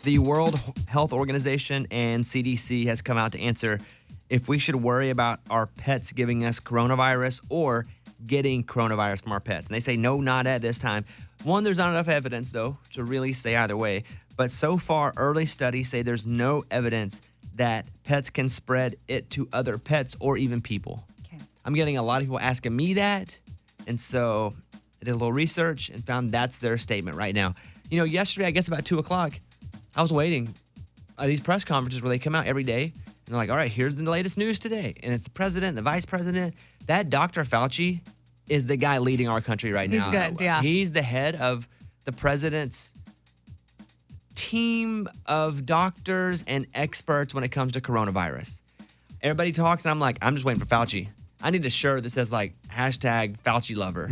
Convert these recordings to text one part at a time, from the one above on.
The World Health Organization and CDC has come out to answer if we should worry about our pets giving us coronavirus or getting coronavirus from our pets. And they say no, not at this time. One, there's not enough evidence, though, to really say either way. But so far, early studies say there's no evidence that pets can spread it to other pets or even people. Okay. I'm getting a lot of people asking me that. And so I did a little research and found that's their statement right now. You know, yesterday, I guess about 2 o'clock, I was waiting at these press conferences where they come out every day. And they're like, all right, here's the latest news today. And it's the president, the vice president. That Dr. Fauci is the guy leading our country right now. He's good, yeah. He's the head of the president's team of doctors and experts when it comes to coronavirus. Everybody talks, and I'm like, I'm just waiting for Fauci. I need a shirt that says, like, hashtag Fauci lover.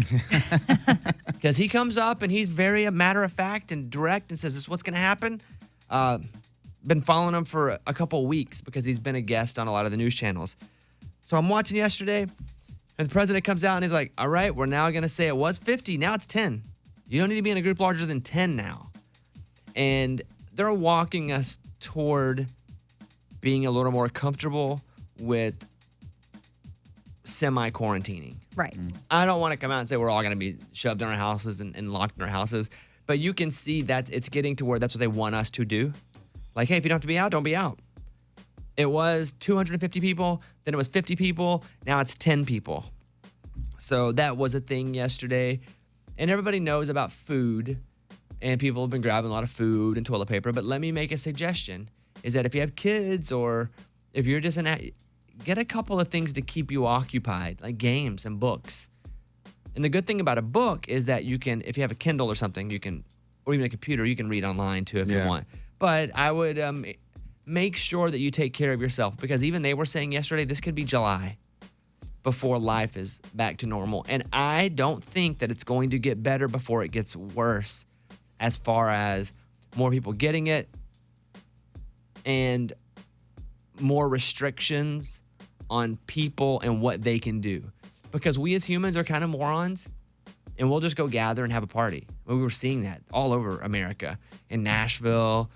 Because he comes up, and he's very matter of fact and direct and says, this is what's going to happen. Been following him for a couple of weeks because he's been a guest on a lot of the news channels. So I'm watching yesterday, and the president comes out, and he's like, all right, we're now going to say it was 50. Now it's 10. You don't need to be in a group larger than 10 now. And they're walking us toward being a little more comfortable with semi-quarantining. Right. I don't want to come out and say we're all going to be shoved in our houses and locked in our houses. But you can see that it's getting to where that's what they want us to do. Like, hey, if you don't have to be out, don't be out. It was 250 people, then it was 50 people, now it's 10 people. So that was a thing yesterday. And everybody knows about food, and people have been grabbing a lot of food and toilet paper. But let me make a suggestion, is that if you have kids or if you're just get a couple of things to keep you occupied, like games and books. And the good thing about a book is that you can, if you have a Kindle or something, you can, or even a computer, you can read online too if you want. But I would make sure that you take care of yourself, because even they were saying yesterday, this could be July before life is back to normal. And I don't think that it's going to get better before it gets worse, as far as more people getting it and more restrictions on people and what they can do. Because we as humans are kind of morons, and we'll just go gather and have a party. We were seeing that all over America, in Nashville,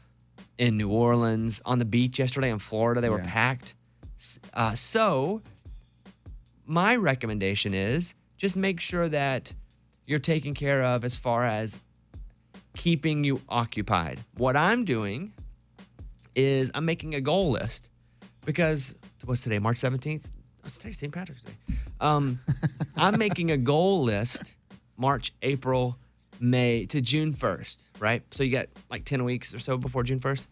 in New Orleans, on the beach yesterday in Florida. They were packed. So my recommendation is just make sure that you're taken care of as far as keeping you occupied. What I'm doing is I'm making a goal list, because what's today, March 17th? It's today, St. Patrick's Day. I'm making a goal list March, April, May to June 1st, right? So you got like 10 weeks or so before June 1st.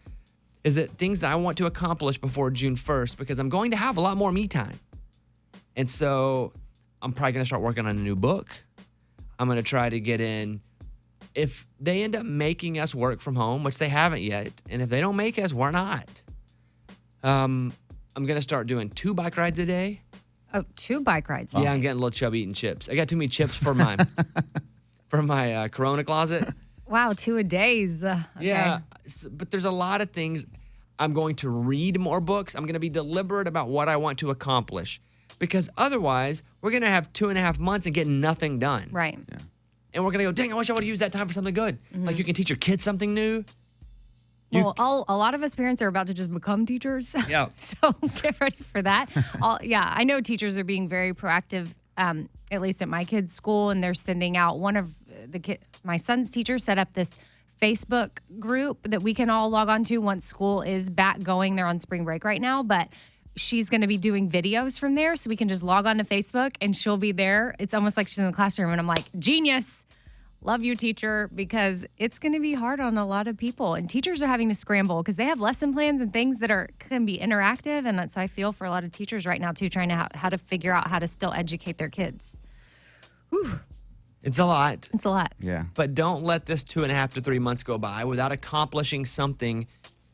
Is it things that I want to accomplish before June 1st, because I'm going to have a lot more me time. And so I'm probably going to start working on a new book. I'm going to try to get in. If they end up making us work from home, which they haven't yet, and if they don't make us, we're not. I'm going to start doing 2 bike rides a day. Oh, 2 bike rides. Yeah, I'm getting a little chubby eating chips. I got too many chips for my Corona closet. Wow, 2 a days. Okay. Yeah, but there's a lot of things. I'm going to read more books. I'm going to be deliberate about what I want to accomplish, because otherwise we're going to have 2.5 months and get nothing done. Right. Yeah. And we're going to go, dang, I wish I would have used that time for something good. Mm-hmm. Like you can teach your kids something new. Well, a lot of us parents are about to just become teachers. Yeah. So get ready for that. I know teachers are being very proactive, at least at my kids' school, and they're sending out my son's teacher set up this Facebook group that we can all log on to once school is back going. They're on spring break right now, but she's going to be doing videos from there, so we can just log on to Facebook and she'll be there. It's almost like she's in the classroom, and I'm like, genius. Love you, teacher, because it's going to be hard on a lot of people. And teachers are having to scramble because they have lesson plans and things that can be interactive. And so I feel for a lot of teachers right now, too, trying to how to figure out how to still educate their kids. Whew. It's a lot. It's a lot. Yeah. But don't let this 2.5 to 3 months go by without accomplishing something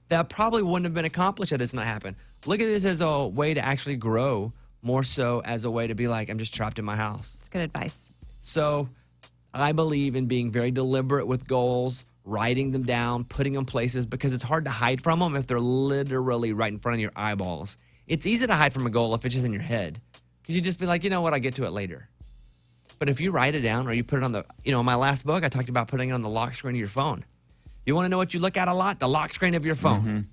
that probably wouldn't have been accomplished had this not happened. Look at this as a way to actually grow, more so as a way to be like, I'm just trapped in my house. It's good advice. So I believe in being very deliberate with goals, writing them down, putting them places, because it's hard to hide from them if they're literally right in front of your eyeballs. It's easy to hide from a goal if it's just in your head, because you just be like, you know what, I'll get to it later. But if you write it down or you put it on in my last book, I talked about putting it on the lock screen of your phone. You want to know what you look at a lot? The lock screen of your phone.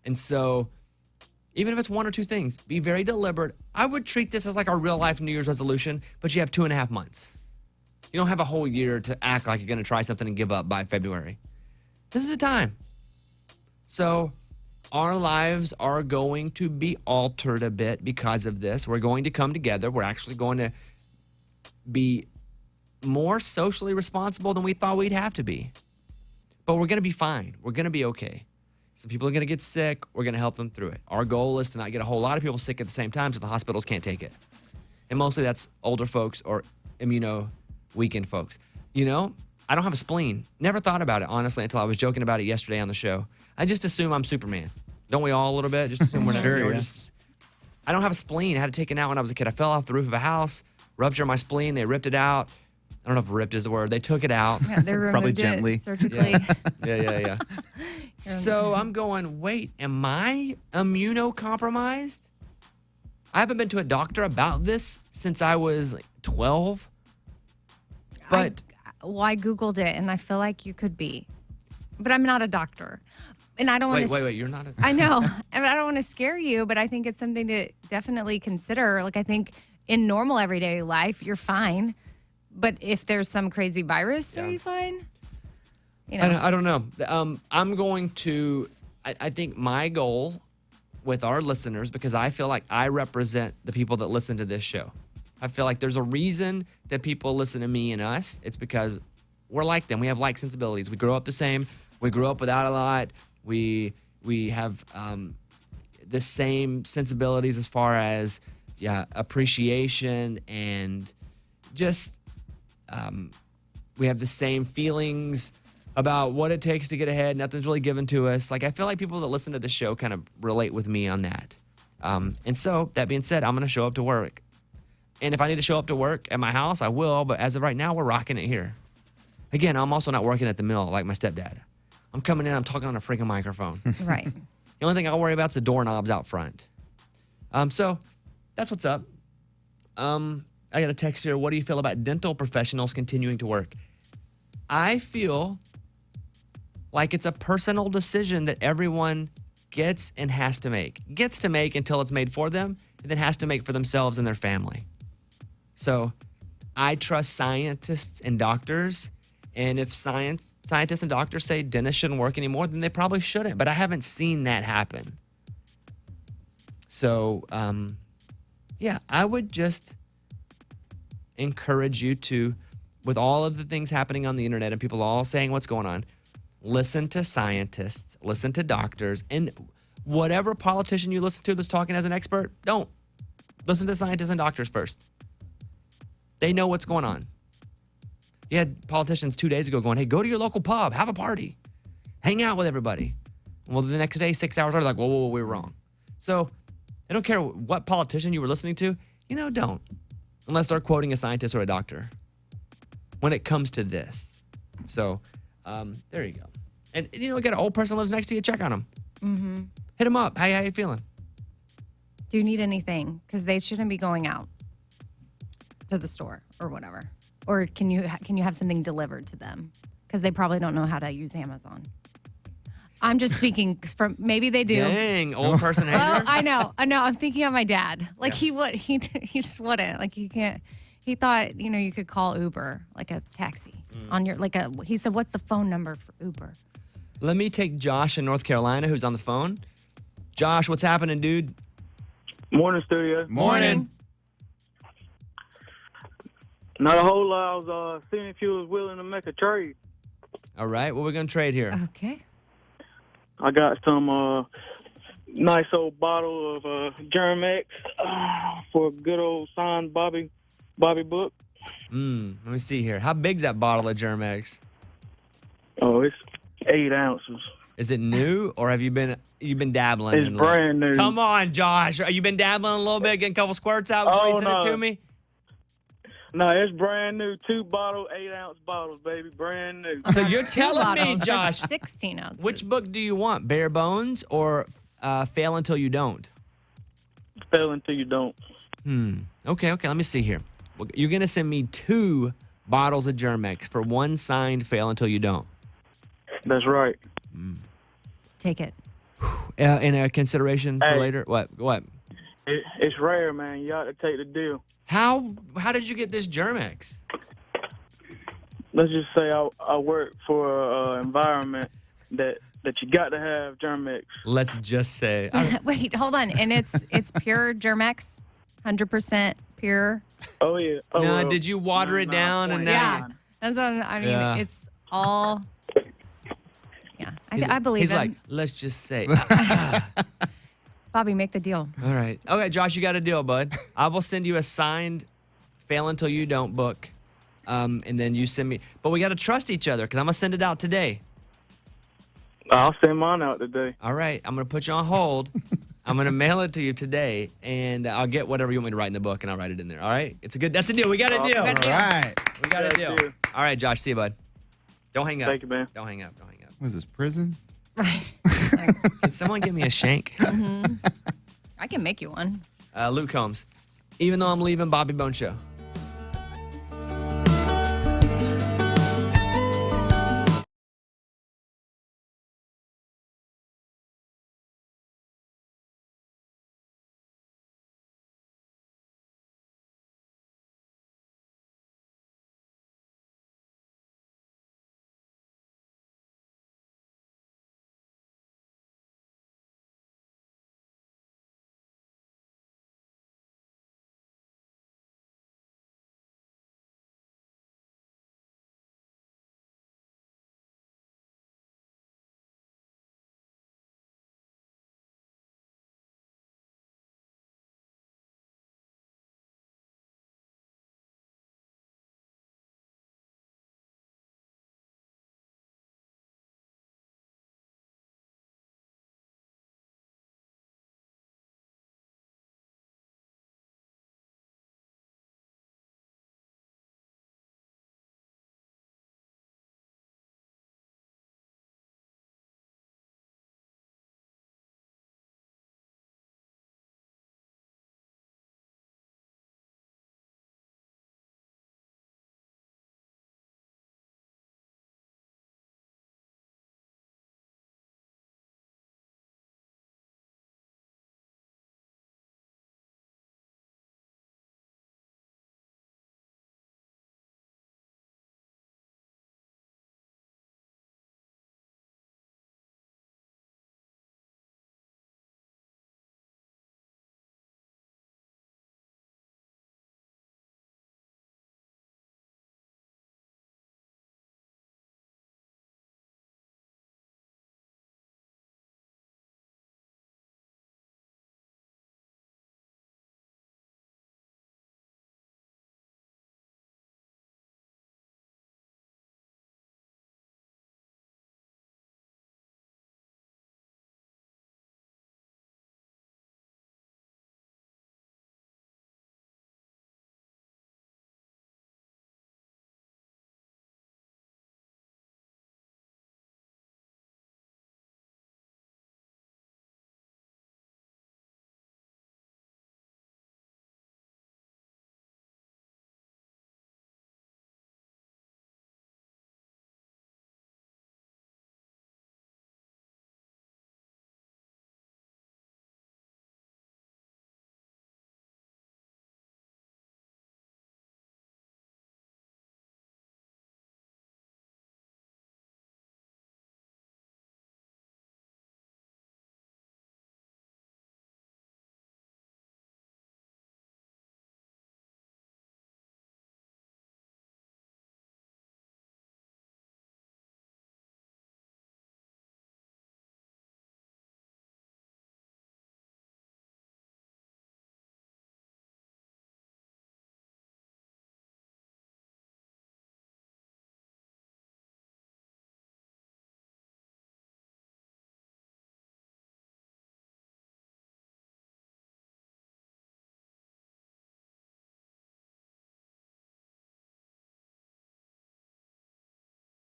And so even if it's one or two things, be very deliberate. I would treat this as like a real life New Year's resolution, but you have 2.5 months. You don't have a whole year to act like you're going to try something and give up by February. This is the time. So our lives are going to be altered a bit because of this. We're going to come together. We're actually going to be more socially responsible than we thought we'd have to be. But we're going to be fine. We're going to be okay. Some people are going to get sick. We're going to help them through it. Our goal is to not get a whole lot of people sick at the same time so the hospitals can't take it. And mostly that's older folks or immuno-weakened folks. You know, I don't have a spleen. Never thought about it, honestly, until I was joking about it yesterday on the show. I just assume I'm Superman. Don't we all a little bit? Just assume we're I don't have a spleen. I had it taken out when I was a kid. I fell off the roof of a house, ruptured my spleen. They ripped it out. I don't know if ripped is the word. They took it out. Yeah, they removed Probably it gently. surgically. Yeah. So I'm going, wait, am I immunocompromised? I haven't been to a doctor about this since I was like 12. But I Googled it, and I feel like you could be. But I'm not a doctor. And I don't want to... Wait, you're not a... I know. And I don't want to scare you, but I think it's something to definitely consider. Like, I think in normal everyday life, you're fine. But if there's some crazy virus, are you fine? You know. I don't know. I'm going to... I think my goal with our listeners, because I feel like I represent the people that listen to this show. I feel like there's a reason that people listen to me and us. It's because we're like them. We have like sensibilities. We grow up the same. We grew up without a lot. We have the same sensibilities as far as appreciation and just we have the same feelings about what it takes to get ahead. Nothing's really given to us. Like, I feel like people that listen to the show kind of relate with me on that. And so that being said, I'm going to show up to work. And if I need to show up to work at my house, I will. But as of right now, we're rocking it here. Again, I'm also not working at the mill like my stepdad. I'm coming in, I'm talking on a freaking microphone. Right. The only thing I'll worry about is the doorknobs out front. So that's what's up. I got a text here. What do you feel about dental professionals continuing to work? I feel like it's a personal decision that everyone gets and has to make. Gets to make until it's made for them, and then has to make for themselves and their family. So I trust scientists and doctors. And if scientists and doctors say dentists shouldn't work anymore, then they probably shouldn't. But I haven't seen that happen. So, I would just encourage you to, with all of the things happening on the internet and people all saying what's going on, listen to scientists, listen to doctors, and whatever politician you listen to that's talking as an expert, don't. Listen to scientists and doctors first. They know what's going on. You had politicians 2 days ago going, hey, go to your local pub, have a party, hang out with everybody. Well, the next day, 6 hours later, like, whoa, we were wrong. So I don't care what politician you were listening to, don't. Unless they're quoting a scientist or a doctor when it comes to this. So there you go. And, you got an old person lives next to you, check on them. Mm-hmm. Hit them up. Hey, how you feeling? Do you need anything? Because they shouldn't be going out to the store or whatever. Or can you have something delivered to them? Because they probably don't know how to use Amazon. I'm just speaking from, maybe they do. Dang, old person hater. Well, I know. I'm thinking of my dad. Like he just wouldn't. Like he can't. He thought, you could call Uber, like a taxi on your, he said, what's the phone number for Uber? Let me take Josh in North Carolina, who's on the phone. Josh, what's happening, dude? Morning, studio. Morning. Not a whole lot. I was seeing if you was willing to make a trade. All right, what we going to trade here? Okay. I got some nice old bottle of Germ-X for a good old signed Bobby book. Let me see here. How big's that bottle of Germ-X? Oh, it's 8 ounces. Is it new, or have you been dabbling? It's brand new. Come on, Josh. Are you been dabbling a little bit, getting a couple squirts out before you send it to me? No, it's brand new. 2 bottle, 8-ounce bottles, baby. Brand new. So you're telling me, Josh, 16 ounces. which book do you want, Bare Bones or Fail Until You Don't? Fail Until You Don't. Okay. Let me see here. You're going to send me 2 bottles of Germ-X for 1 signed Fail Until You Don't. That's right. Take it. In a consideration for Hey. later? What? It's rare, man. You got to take the deal. How did you get this Germex? Let's just say I work for an environment that you got to have Germex. Let's just say. Wait, hold on. And it's pure Germex, 100% pure. Oh, yeah. Oh, Now, well, did you water it down and now? Yeah, that's what I mean. Yeah. It's all. Yeah, I believe He's him. like, let's just say. Bobby, make the deal. All right. Okay, Josh, you got a deal, bud. I will send you a signed fail until you don't book. And then you send me. But we got to trust each other because I'm going to send it out today. I'll send mine out today. All right. I'm going to put you on hold. I'm going to mail it to you today, and I'll get whatever you want me to write in the book, and I'll write it in there. All right? That's a deal. We got a deal. Good deal. All right. We got a deal. deal. All right, Josh. See you, bud. Don't hang up. Thank you, man. Don't hang up. Don't hang up. What is this, prison? Right. Can someone give me a shank? I can make you one. Luke Combs. Even though I'm leaving Bobby Bone Show.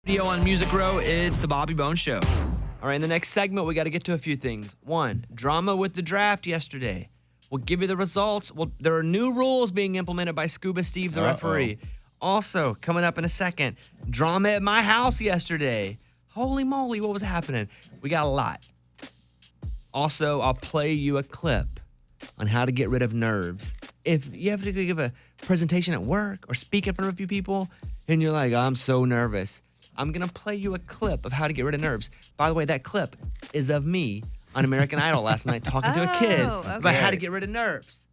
Video on Music Row, it's the Bobby Bone Show. All right, in the next segment, we got to get to a few things. One, drama with the draft yesterday. We'll give you the results. Well, there are new rules being implemented by Scuba Steve, the referee. Also, coming up in a second, drama at my house yesterday. Holy moly, what was happening? We got a lot. Also, I'll play you a clip on how to get rid of nerves. If you have to give a presentation at work or speak in front of a few people and you're like, I'm so nervous, I'm going to play you a clip of how to get rid of nerves. By the way, that clip is of me on American Idol last night talking to a kid about how to get rid of nerves.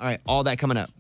All right, all that coming up.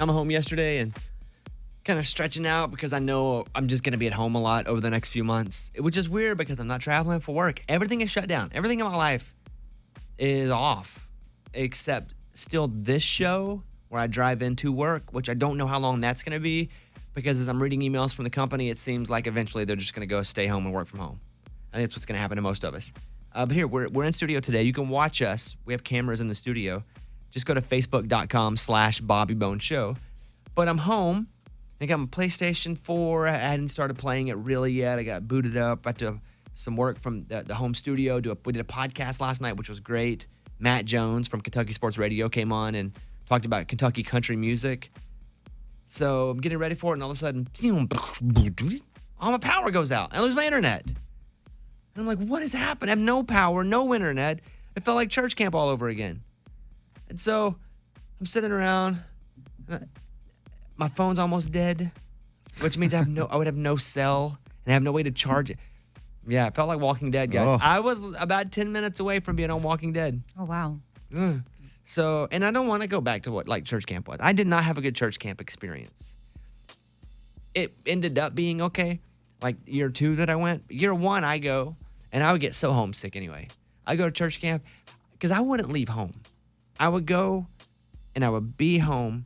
I'm home yesterday and kind of stretching out because I know I'm just going to be at home a lot over the next few months, which is weird because I'm not traveling for work. Everything is shut down. Everything in my life is off except still this show where I drive into work, which I don't know how long that's going to be because as I'm reading emails from the company, it seems like eventually they're just going to go stay home and work from home. I think that's what's going to happen to most of us. But here, we're in studio today. You can watch us. We have cameras in the studio. Just go to facebook.com/BobbyBoneShow. But I'm home. I got my PlayStation 4. I hadn't started playing it really yet. I got booted up. I had to some work from the home studio. We did a podcast last night, which was great. Matt Jones from Kentucky Sports Radio came on and talked about Kentucky country music. So I'm getting ready for it, and all of a sudden, all my power goes out. I lose my internet. And I'm like, what has happened? I have no power, no internet. It felt like church camp all over again. And so I'm sitting around. My phone's almost dead, which means I would have no cell and I have no way to charge it. Yeah, it felt like Walking Dead, guys. Oh. I was about 10 minutes away from being on Walking Dead. Oh, wow. So, and I don't want to go back to what like church camp was. I did not have a good church camp experience. It ended up being okay. Like year 2 that I went. Year 1, I go, and I would get so homesick anyway. I go to church camp because I wouldn't leave home. I would go and I would be home.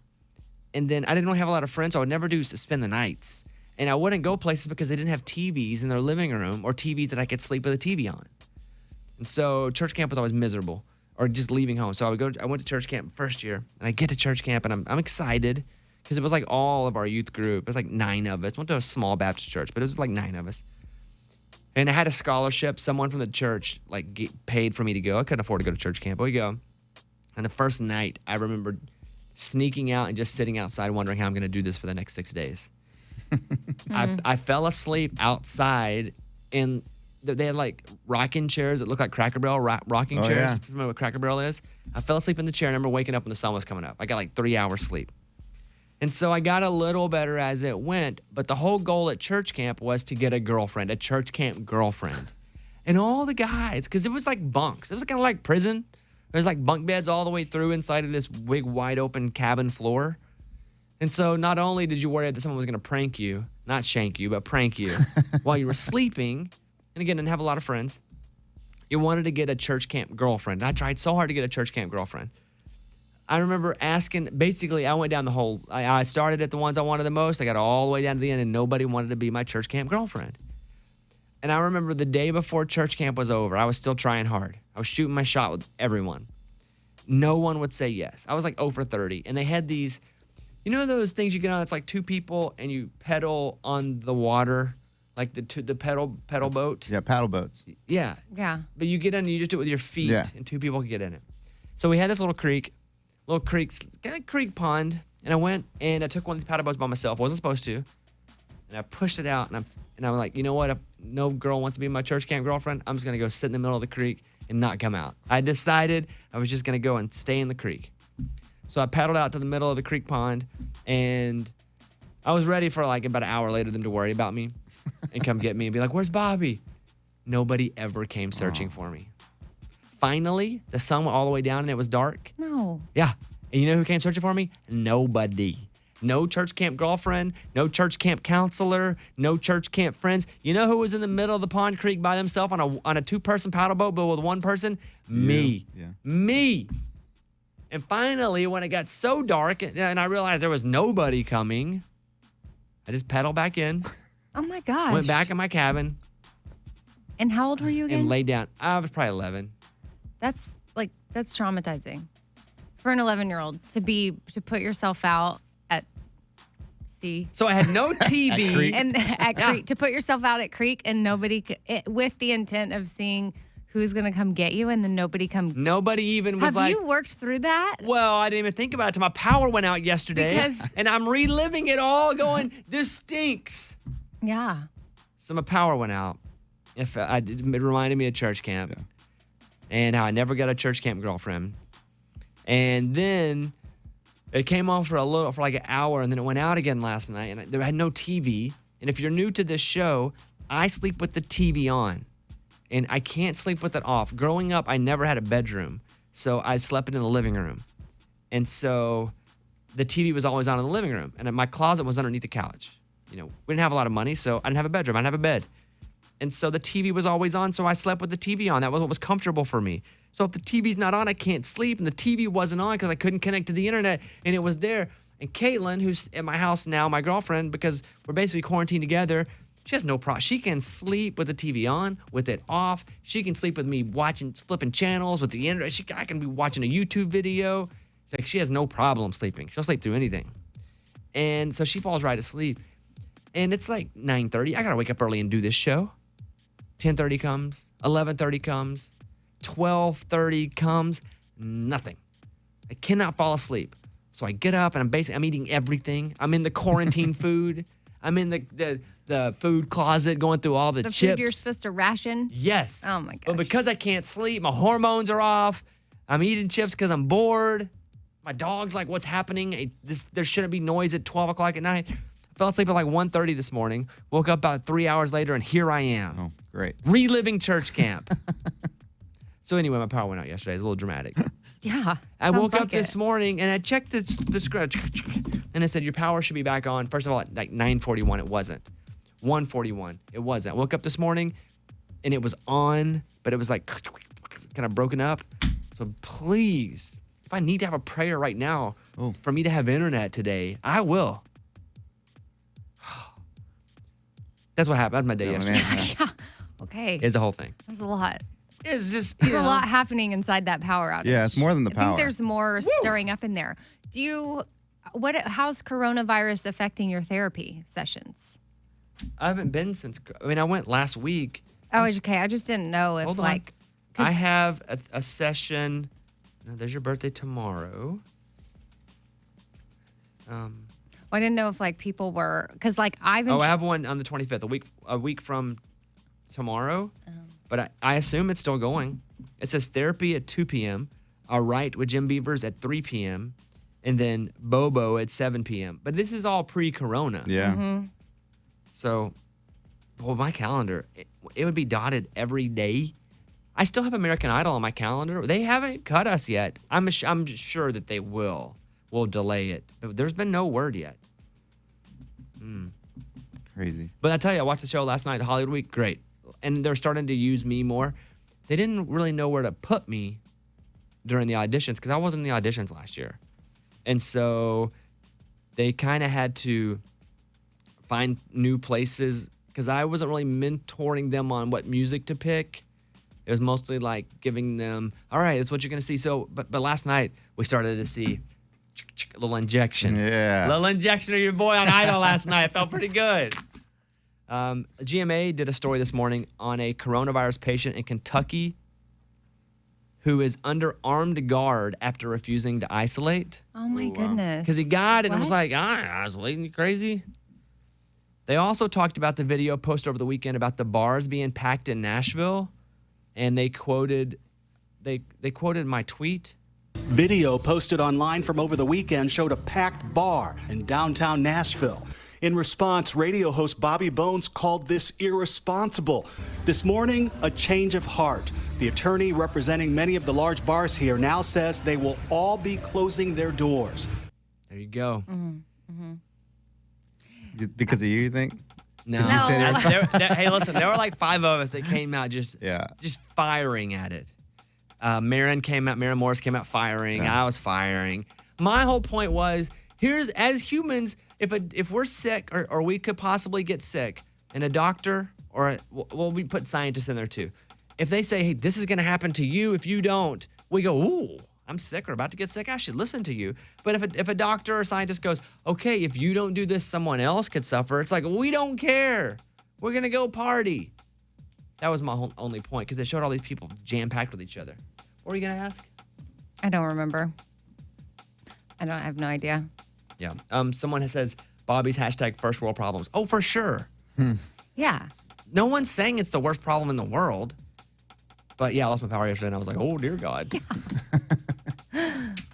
And then I didn't really have a lot of friends, so I would never spend the nights. And I wouldn't go places because they didn't have TVs in their living room or TVs that I could sleep with a TV on. And so church camp was always miserable, or just leaving home. So I went to church camp first year, and I get to church camp, and I'm excited because it was like all of our youth group. It was like 9 of us. Went to a small Baptist church, but it was like 9 of us. And I had a scholarship. Someone from the church paid for me to go. I couldn't afford to go to church camp, but we go. And the first night, I remember sneaking out and just sitting outside wondering how I'm going to do this for the next 6 days. I fell asleep outside, and they had like rocking chairs that looked like Cracker Barrel rocking chairs. Yeah. If you remember what Cracker Barrel is? I fell asleep in the chair. I remember waking up when the sun was coming up. I got like 3 hours sleep. And so I got a little better as it went, but the whole goal at church camp was to get a girlfriend, a church camp girlfriend. And all the guys, because it was like bunks. It was kind of like prison. There's like bunk beds all the way through inside of this big, wide open cabin floor. And so not only did you worry that someone was going to prank you, not shank you, but prank you while you were sleeping, and again, didn't have a lot of friends, you wanted to get a church camp girlfriend. I tried so hard to get a church camp girlfriend. I remember asking, basically, I went down the whole, I started at the ones I wanted the most. I got all the way down to the end, and nobody wanted to be my church camp girlfriend. And I remember the day before church camp was over, I was still trying hard. I was shooting my shot with everyone. No one would say yes. I was like 0 for 30. And they had these, you know those things you get on, it's like 2 people and you pedal on the water, like the pedal boat? Yeah, paddle boats. Yeah. Yeah. But you get in and you just do it with your feet, Yeah. and 2 people can get in it. So we had this little creek pond, and I went and I took one of these paddle boats by myself. Wasn't supposed to. And I pushed it out, and I'm like, you know what? If no girl wants to be my church camp girlfriend, I'm just going to go sit in the middle of the creek and not come out. I decided I was just going to go and stay in the creek. So I paddled out to the middle of the creek pond, and I was ready for like about an hour later them to worry about me and come get me and be like, where's Bobby? Nobody ever came searching for me. Finally, the sun went all the way down and it was dark. No. Yeah. And you know who came searching for me? Nobody. No church camp girlfriend, no church camp counselor, no church camp friends. You know who was in the middle of the pond creek by themselves on a 2-person paddle boat, but with 1 person? Me. Yeah. Me. And finally, when it got so dark and I realized there was nobody coming, I just paddled back in, Oh my gosh. went back in my cabin, And how old were you again? and laid down. I was probably 11. That's traumatizing for an 11-year-old to put yourself out at sea. So I had no TV. Creek. And at Creek, to put yourself out at Creek and nobody with the intent of seeing who's going to come get you, and then nobody come. Nobody even was Have like, you worked through that? well, I didn't even think about it till my power went out yesterday. Because- and I'm reliving it all going, this stinks. Yeah. So my power went out. It reminded me of church camp and how I never got a church camp girlfriend. And then it came on for like an hour, and then it went out again last night. And there had no TV. And if you're new to this show, I sleep with the TV on. And I can't sleep with it off. Growing up, I never had a bedroom. So I slept in the living room. And so the TV was always on in the living room. And my closet was underneath the couch. We didn't have a lot of money, so I didn't have a bedroom. I didn't have a bed. And so the TV was always on, so I slept with the TV on. That was what was comfortable for me. So if the TV's not on, I can't sleep. And the TV wasn't on because I couldn't connect to the internet. And it was there. And Caitlin, who's at my house now, my girlfriend, because we're basically quarantined together, she has no problem. She can sleep with the TV on, with it off. She can sleep with me flipping channels with the internet. I can be watching a YouTube video. She has no problem sleeping. She'll sleep through anything. And so she falls right asleep. And it's like 9:30. I got to wake up early and do this show. 10:30 comes. 11:30 comes. 12:30 comes. Nothing. I cannot fall asleep. So I get up and I'm eating everything. I'm in the quarantine food. I'm in the food closet going through all the chips. The food you're supposed to ration? Yes. Oh, my gosh. But because I can't sleep, my hormones are off. I'm eating chips because I'm bored. My dog's like, what's happening? There shouldn't be noise at 12 o'clock at night. I fell asleep at like 1:30 this morning. Woke up about 3 hours later, and here I am. Oh, great. Reliving church camp. So anyway, my power went out yesterday. It's a little dramatic. Yeah. I woke up this morning and I checked the script and it said your power should be back on. First of all, at like 9:41, it wasn't. 1:41, it wasn't. I woke up this morning and it was on, but it was like kind of broken up. So please, if I need to have a prayer right now for me to have internet today, I will. That's what happened. That's my day yesterday. Yeah. Okay. It's the whole thing. That was a lot. It's just, There's a lot happening inside that power outage. Yeah, it's more than the I power. think there's more stirring up in there. How's coronavirus affecting your therapy sessions? I haven't been since, I went last week. Oh, okay. I just didn't know if Hold on. I have a session. No, there's your birthday tomorrow. I didn't know if people were, because I've been. I have one on the 25th, a week from tomorrow. But I assume it's still going. It says therapy at 2 p.m., a write with Jim Beavers at 3 p.m., and then Bobo at 7 p.m. But this is all pre-corona. Yeah. Mm-hmm. So, my calendar, it would be dotted every day. I still have American Idol on my calendar. They haven't cut us yet. I'm sure that they will. We'll delay it. But there's been no word yet. Crazy. But I tell you, I watched the show last night, Hollywood Week. Great. And they're starting to use me more. They didn't really know where to put me during the auditions because I wasn't in the auditions last year. And so they kind of had to find new places because I wasn't really mentoring them on what music to pick. It was mostly like giving them, all right, that's what you're going to see. So, but last night we started to see a little injection. Yeah. Little injection of your boy on Idol last night. It felt pretty good. GMA did a story this morning on a coronavirus patient in Kentucky who is under armed guard after refusing to isolate. Oh, my goodness. Because he got it and was What? like, isolating, you crazy? They also talked about the video posted over the weekend about the bars being packed in Nashville. And they quoted my tweet. Video posted online from over the weekend showed a packed bar in downtown Nashville. In response, radio host Bobby Bones called this irresponsible. This morning, a change of heart. The attorney representing many of the large bars here now says they will all be closing their doors. There you go. Because of you think? No. Did you say that? Hey, listen, there were like 5 of us that came out just firing at it. Maren Morris came out firing. Yeah. I was firing. My whole point was, as humans, if we're sick or we could possibly get sick, and a doctor we put scientists in there too. If they say, hey, this is going to happen to you if you don't, we go, ooh, I'm sick or about to get sick. I should listen to you. But if a doctor or scientist goes, okay, if you don't do this, someone else could suffer. It's like, we don't care. We're going to go party. That was my only point because it showed all these people jam-packed with each other. What were you going to ask? I don't remember. I have no idea. Yeah. Someone says, Bobby's hashtag first world problems. Oh, for sure. Yeah. No one's saying it's the worst problem in the world. But yeah, I lost my power yesterday and I was like, oh, dear God. Because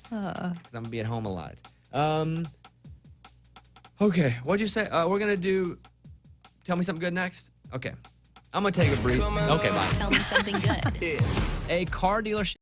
I'm going to be at home a lot. Okay. What'd you say? We're going to do, tell me something good next? Okay. I'm going to take a breathe. Okay, bye. Tell me something good. A car dealership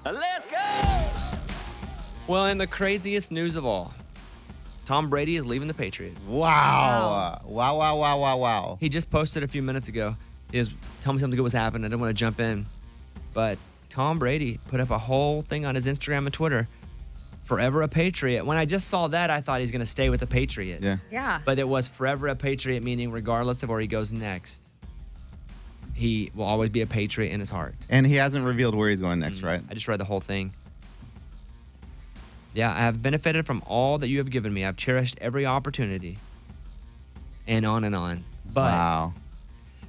Let's go! Well, and the craziest news of all, Tom Brady is leaving the Patriots. Wow. Wow. He just posted a few minutes ago. He was telling me something good was happening. I didn't want to jump in. But Tom Brady put up a whole thing on his Instagram and Twitter. Forever a Patriot. When I just saw that, I thought he's going to stay with the Patriots. Yeah. Yeah. But it was forever a Patriot, meaning regardless of where he goes next, he will always be a Patriot in his heart. And he hasn't revealed where he's going next, right? I just read the whole thing. Yeah, I have benefited from all that you have given me. I've cherished every opportunity. And on and on. But, Wow.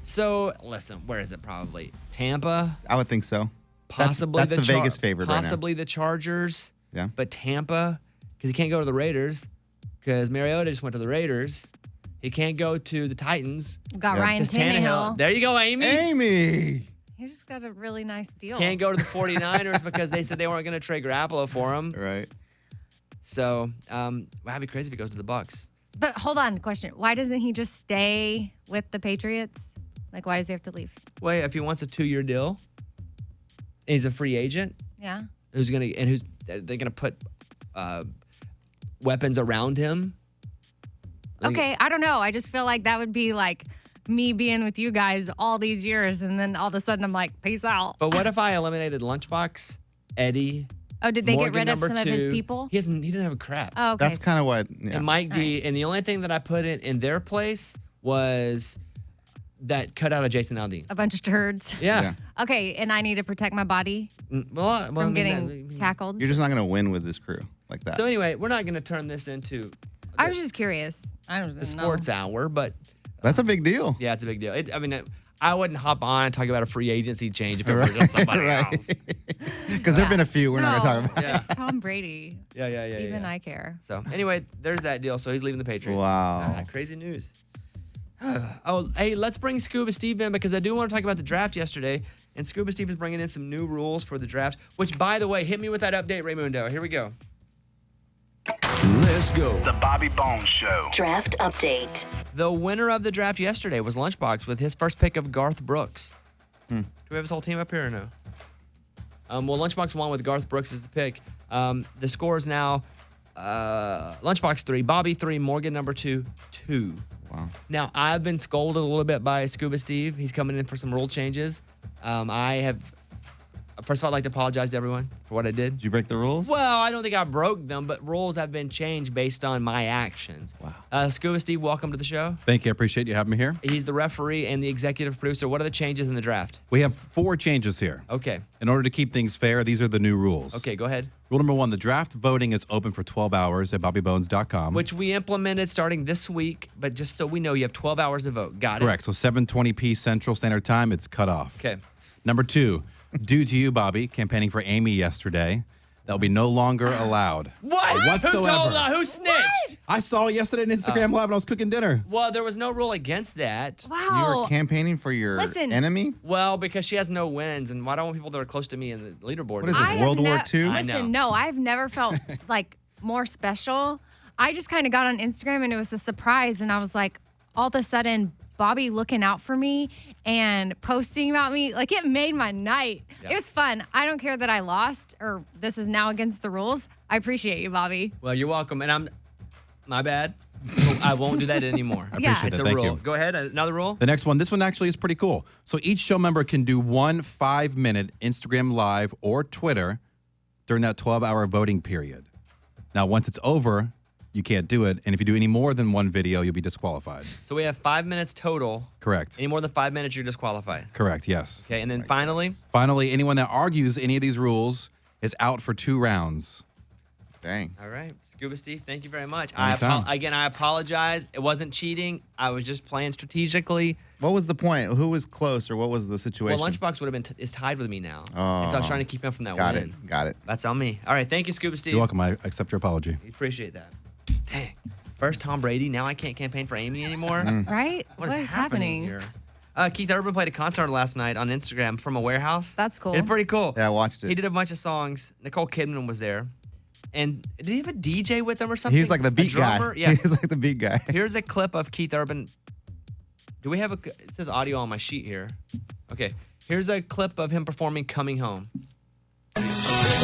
So, listen, where is it probably? Tampa? I would think so. Possibly that's the Vegas favorite right now. Possibly the Chargers. Yeah. But Tampa, because he can't go to the Raiders, because Mariota just went to the Raiders. He can't go to the Titans. Got Yeah. Ryan 'cause Tannehill. There you go, Amy. Amy. He just got a really nice deal. Can't go to the 49ers because they said they weren't going to trade Garoppolo for him. Right. So, that'd be crazy if he goes to the Bucks. But hold on, question. Why doesn't he just stay with the Patriots? Like, why does he have to leave? Wait, if he wants a 2-year deal, he's a free agent. Yeah. They're gonna put weapons around him. Okay, I don't know. I just feel like that would be like me being with you guys all these years, and then all of a sudden I'm like, peace out. But what if I eliminated Lunchbox, Eddie? Oh, did they Morgan, get rid of number some of his 2? people? He didn't have a crap. Oh, okay. That's kind of what. Yeah. And Mike D. And the only thing that I put in their place was that cut out of Jason Aldean. A bunch of turds. Yeah. Okay, and I need to protect my body from getting tackled. You're just not going to win with this crew like that. So anyway, we're not going to turn this into I was just curious. I don't know. the sports hour, but That's a big deal. yeah, it's a big deal. I wouldn't hop on and talk about a free agency change if it were just somebody else. Because there have been a few we're not going to talk about. Yeah. It's Tom Brady. Yeah. Even I care. So anyway, there's that deal. So he's leaving the Patriots. Wow. Crazy news. Oh, hey, let's bring Scuba Steve in because I do want to talk about the draft yesterday. And Scuba Steve is bringing in some new rules for the draft, which, by the way, hit me with that update, Raymundo. Here we go. Let's go. The Bobby Bones Show. Draft update. The winner of the draft yesterday was Lunchbox with his first pick of Garth Brooks. Do we have his whole team up here or no? Well, Lunchbox won with Garth Brooks as the pick. The score is now Lunchbox 3, Bobby 3, Morgan number 2, 2. Wow. Now, I've been scolded a little bit by Scuba Steve. He's coming in for some rule changes. First of all, I'd like to apologize to everyone for what I did. Did you break the rules? Well, I don't think I broke them, but rules have been changed based on my actions. Wow. Scuba Steve, welcome to the show. Thank you. I appreciate you having me here. He's the referee and the executive producer. What are the changes in the draft? We have 4 changes here. Okay. In order to keep things fair, these are the new rules. Okay, go ahead. Rule number 1, the draft voting is open for 12 hours at bobbybones.com. Which we implemented starting this week, but just so we know, you have 12 hours to vote. Got it? Correct. So 7:20 Central Standard Time, it's cut off. Okay. Number 2, due to you, Bobby, campaigning for Amy yesterday, that'll be no longer allowed. What? Whatsoever. Who told her? Who snitched? I saw it yesterday on Instagram Live when I was cooking dinner. Well, there was no rule against that. You Wow. were campaigning for your Listen. enemy? Well, because she has no wins, and I don't want people that are close to me in the leaderboard. What is it, I have World War II? I know. Listen, no, I've never felt like more special. I just kind of got on Instagram and it was a surprise, and I was like, all of a sudden, Bobby looking out for me and posting about me, like it made my night. Yeah. It was fun. I don't care that I lost or this is now against the rules. I appreciate you, Bobby. Well, you're welcome, and my bad. I won't do that anymore. I appreciate It's that. a Thank rule. you. Go ahead. Another rule. The next one, this one actually is pretty cool. So each show member can do one 5-minute Instagram Live or Twitter during that 12-hour voting period. Now, once it's over, you can't do it. And if you do any more than one video, you'll be disqualified. So we have 5 minutes total. Correct. Any more than 5 minutes, you're disqualified. Correct, yes. Okay, and then finally, Finally, anyone that argues any of these rules is out for 2 rounds. Dang. all right, Scuba Steve, thank you very much. Anytime. I apologize. It wasn't cheating. I was just playing strategically. What was the point? Who was close, or what was the situation? Well, Lunchbox would have been is tied with me now, and so I was trying to keep him from that Got win. it. Got it. That's on me. All right, thank you, Scuba Steve. You're welcome. I accept your apology. We appreciate that. Dang. First Tom Brady. Now I can't campaign for Amy anymore. Right? What is happening here? Keith Urban played a concert last night on Instagram from a warehouse. That's cool. It's pretty cool. Yeah, I watched it. He did a bunch of songs. Nicole Kidman was there. And did he have a DJ with him or something? He was like the beat a drummer? guy. Yeah. He was like the beat guy. Here's a clip of Keith Urban. Do we have it says audio on my sheet here. Okay. Here's a clip of him performing Coming Home. Let's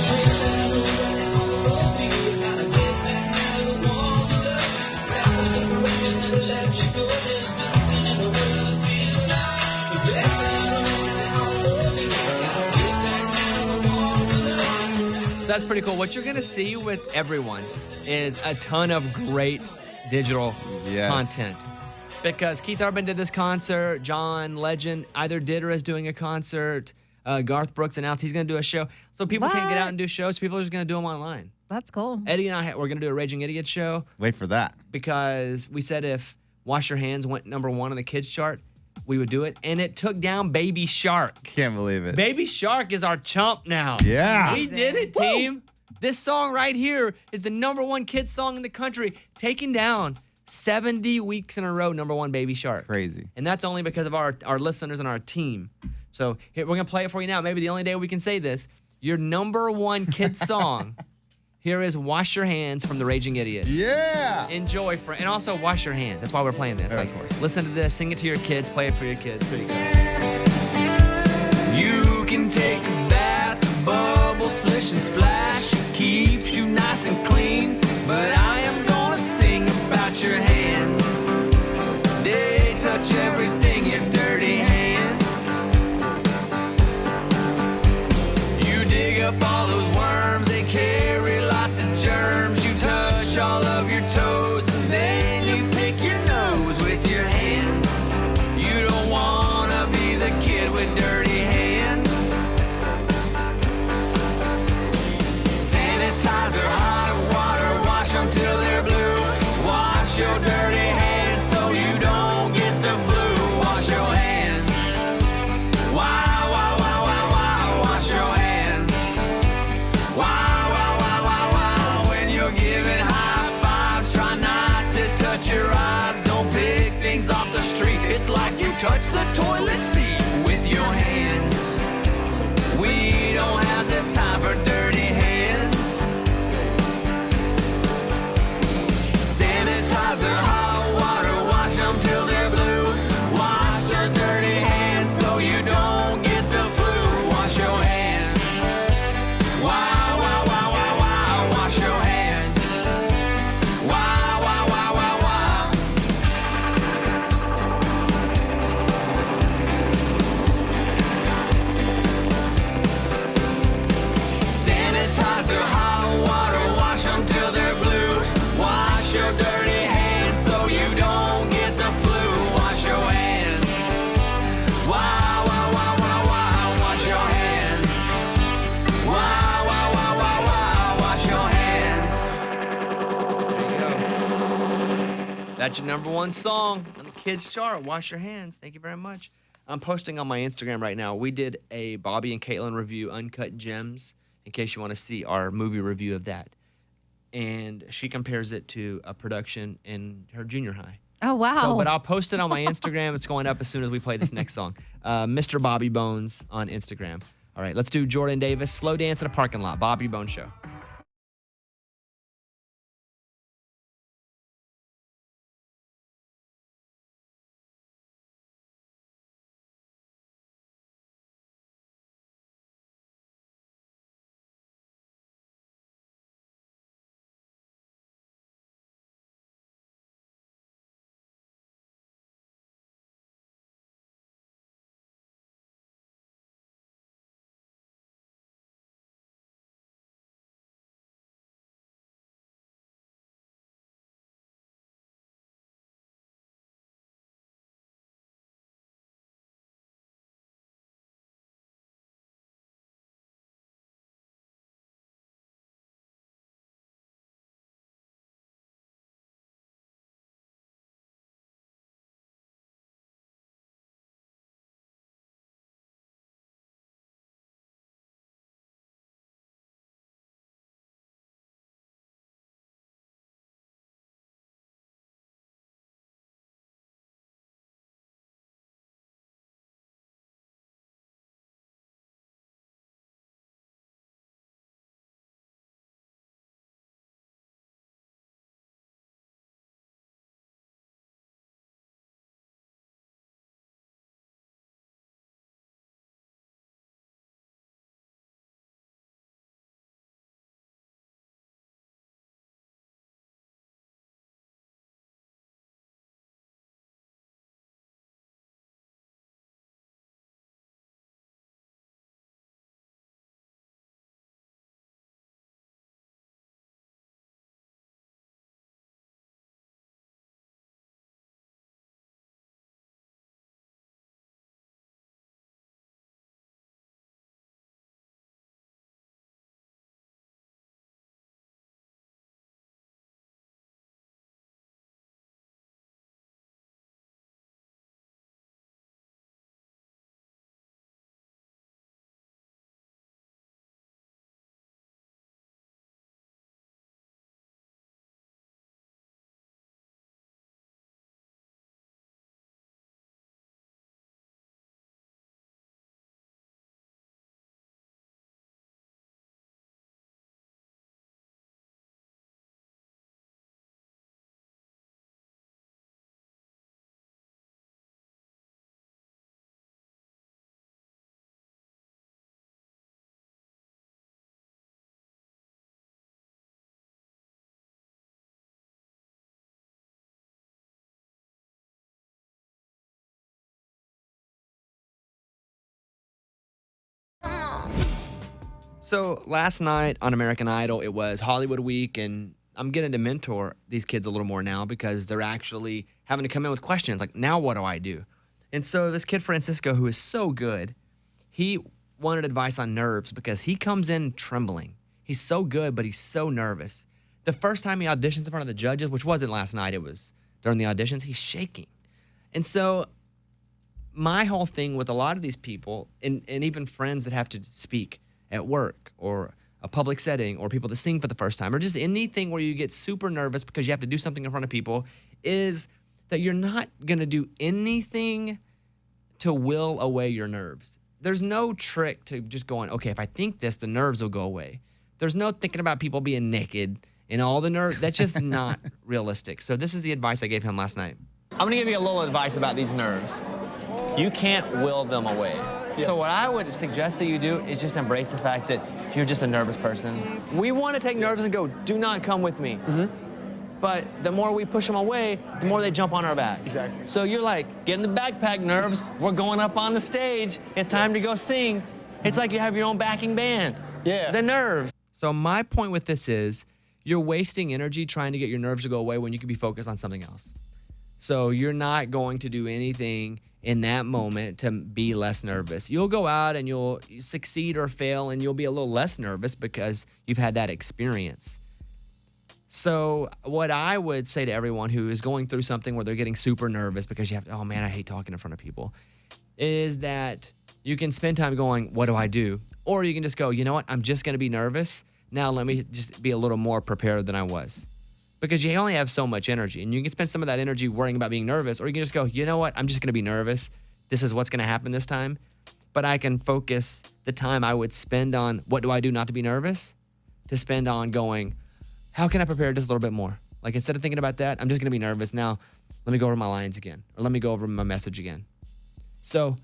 So that's pretty cool. What you're going to see with everyone is a ton of great digital content. Because Keith Urban did this concert, John Legend either did or is doing a concert. Garth Brooks announced he's going to do a show. So people can't get out and do shows. People are just going to do them online. That's cool. Eddie and I, we're going to do a Raging Idiot show. Wait for that. Because we said if Wash Your Hands went number 1 on the kids chart, we would do it. And it took down Baby Shark. Can't believe it. Baby Shark is our chump now. Yeah. We did it, team. This song right here is the number 1 kids song in the country, taking down 70 weeks in a row, number 1 Baby Shark. Crazy. And that's only because of our listeners and our team. So here, we're going to play it for you now. Maybe the only day we can say this. Your number 1 kids song. Here is Wash Your Hands from the Raging Idiots. Yeah. Enjoy, and also wash your hands. That's why we're playing this. Of course. Listen to this, sing it to your kids, play it for your kids. Here you go. You can take a bath, bubble, splish and splash. Keeps you nice and clean. But I am gonna sing about your hands. They touch everything, your dirty hands. You dig up all those worms, they carry lots of germs. You touch all of your toes, and then you pick your nose with your hands. You don't wanna be the kid with dirty hands. Sanitizer, hot water, wash them till they're blue. Wash your dirty hands so you don't get the flu. Wash your hands. Why, wash your hands. Why, when you're giving high fives, try not to touch your eyes. Don't pick things off the street. It's like you touch the toilet seat with your hands. We don't have the time for dirty hands. Sanitizer, hot water, wash them till they're blue. Wash your dirty hands so you don't get the flu. Wash your hands. Why, wash your hands. Why. Sanitizer, hot water, wash them till they're blue. Wash your dirty hands so you don't get the flu. Wash your hands. Why, wash your hands. Why, wash your hands. There you go. That's your number 1 song on the kids chart. Wash your hands. Thank you very much. I'm posting on my Instagram right now. We did a Bobby and Caitlin review, Uncut Gems, in case you want to see our movie review of that. And she compares it to a production in her junior high. Oh, wow. So, but I'll post it on my Instagram. It's going up as soon as we play this next song. Mr. Bobby Bones on Instagram. All right, let's do Jordan Davis, Slow Dance in a Parking Lot, Bobby Bones Show. So last night on American Idol, it was Hollywood Week, and I'm getting to mentor these kids a little more now because they're actually having to come in with questions like, now what do I do? And so this kid, Francisco, who is so good, he wanted advice on nerves because he comes in trembling. He's so good, but he's so nervous. The first time he auditions in front of the judges, which wasn't last night, it was during the auditions, he's shaking. And so my whole thing with a lot of these people, and even friends that have to speak at work or a public setting or people that sing for the first time or just anything where you get super nervous because you have to do something in front of people, is that you're not going to do anything to will away your nerves. There's no trick to just going, okay, if I think this, the nerves will go away. There's no thinking about people being naked and all the nerves. That's just not realistic. So this is the advice I gave him last night. I'm going to give you a little advice about these nerves. You can't will them away. So what I would suggest that you do is just embrace the fact that you're just a nervous person. We want to take nerves and go, do not come with me. But the more we push them away, the more they jump on our back. Exactly. So you're like, get in the backpack, nerves. We're going up on the stage. It's time to go sing. It's like you have your own backing band. Yeah. The nerves. So my point with this is you're wasting energy trying to get your nerves to go away when you could be focused on something else. So you're not going to do anything in that moment to be less nervous. You'll go out and you'll succeed or fail and you'll be a little less nervous because you've had that experience. So what I would say to everyone who is going through something where they're getting super nervous because you have to, oh man, I hate talking in front of people, is that you can spend time going, what do I do? Or you can just go, you know what? I'm just going to be nervous. Now let me just be a little more prepared than I was. Because you only have so much energy, and you can spend some of that energy worrying about being nervous, or you can just go, you know what? I'm just going to be nervous. This is what's going to happen this time. But I can focus the time I would spend on what do I do not to be nervous to spend on going, how can I prepare just a little bit more? Like instead of thinking about that, I'm just going to be nervous. Now, let me go over my lines again, or let me go over my message again. So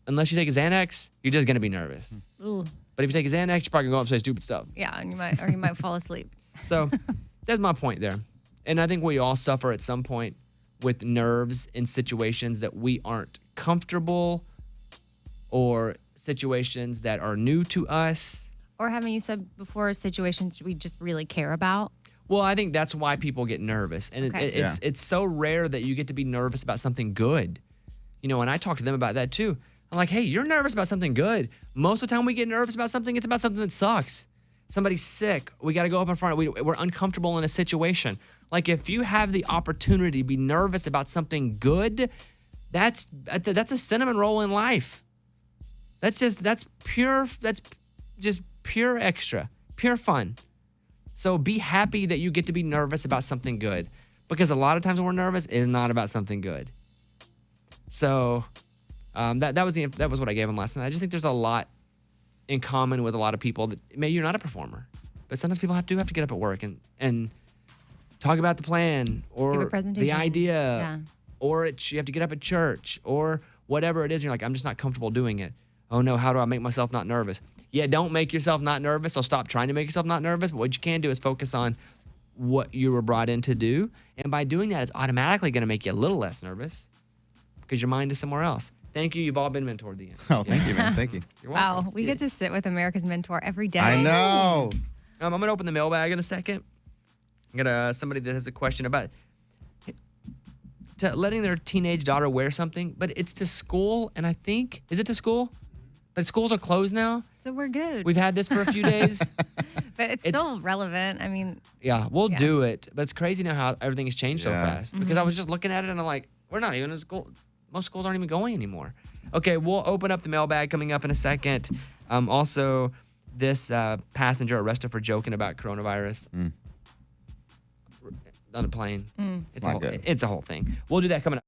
unless you take a Xanax, you're just going to be nervous. Ooh. But if you take a Xanax, you're probably going to go up and say stupid stuff. Yeah, and you might fall asleep. So that's my point there. And I think we all suffer at some point with nerves in situations that we aren't comfortable or situations that are new to us. Or haven't you said before, situations we just really care about? Well, I think that's why people get nervous. And Okay. it's so rare that you get to be nervous about something good. You know, and I talk to them about that too. I'm like, hey, you're nervous about something good. Most of the time we get nervous about something, it's about something that sucks. Somebody's sick. We got to go up in front. We're uncomfortable in a situation. Like if you have the opportunity to be nervous about something good, that's a cinnamon roll in life. That's just pure extra, pure fun. So be happy that you get to be nervous about something good, because a lot of times when we're nervous, it is not about something good. So that was what I gave him last night. I just think there's a lot in common with a lot of people that maybe you're not a performer, but sometimes people have to get up at work and talk about the plan or Give a presentation. the idea, Yeah. or you have to get up at church or whatever it is. You're like, I'm just not comfortable doing it. Oh no, how do I make myself not nervous? Yeah, don't make yourself not nervous. So stop trying to make yourself not nervous. But what you can do is focus on what you were brought in to do. And by doing that, it's automatically going to make you a little less nervous because your mind is somewhere else. Thank you. You've all been mentored the end. Oh, thank you, man. Thank you. You're welcome. Wow, we get to sit with America's Mentor every day. I know. I'm going to open the mailbag in a second. I got somebody that has a question about letting their teenage daughter wear something, but it's to school. And I think, is it to school? But schools are closed now. So we're good. We've had this for a few days. But it's still relevant. I mean, Yeah, we'll do it. But it's crazy now how everything has changed so Yeah. fast. Because I was just looking at it and I'm like, we're not even in school. Most schools aren't even going anymore. Okay, we'll open up the mailbag coming up in a second. Also, this passenger arrested for joking about coronavirus on a plane. Not good. It's a whole thing. We'll do that coming up.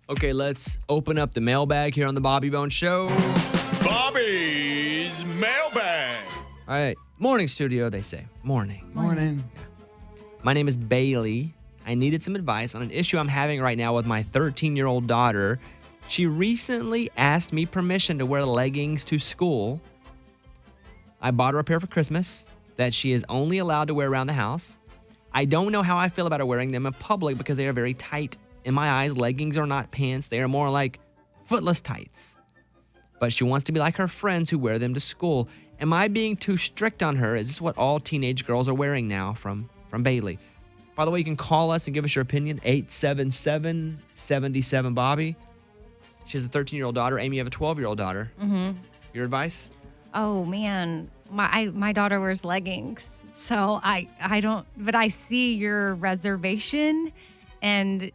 Okay, let's open up the mailbag here on the Bobby Bones Show. Bobby's Mailbag. All right. Morning, studio, they say. Morning. Morning. My name is Bailey. I needed some advice on an issue I'm having right now with my 13-year-old daughter. She recently asked me permission to wear leggings to school. I bought her a pair for Christmas that she is only allowed to wear around the house. I don't know how I feel about her wearing them in public because they are very tight. In my eyes, leggings are not pants. They are more like footless tights. But she wants to be like her friends who wear them to school. Am I being too strict on her? Is this what all teenage girls are wearing now? From Bailey. By the way, you can call us and give us your opinion. 877-77-BOBBY. She has a 13-year-old daughter. Amy, you have a 12-year-old daughter. Mm-hmm. Your advice? Oh man, my daughter wears leggings, so I don't. But I see your reservation, and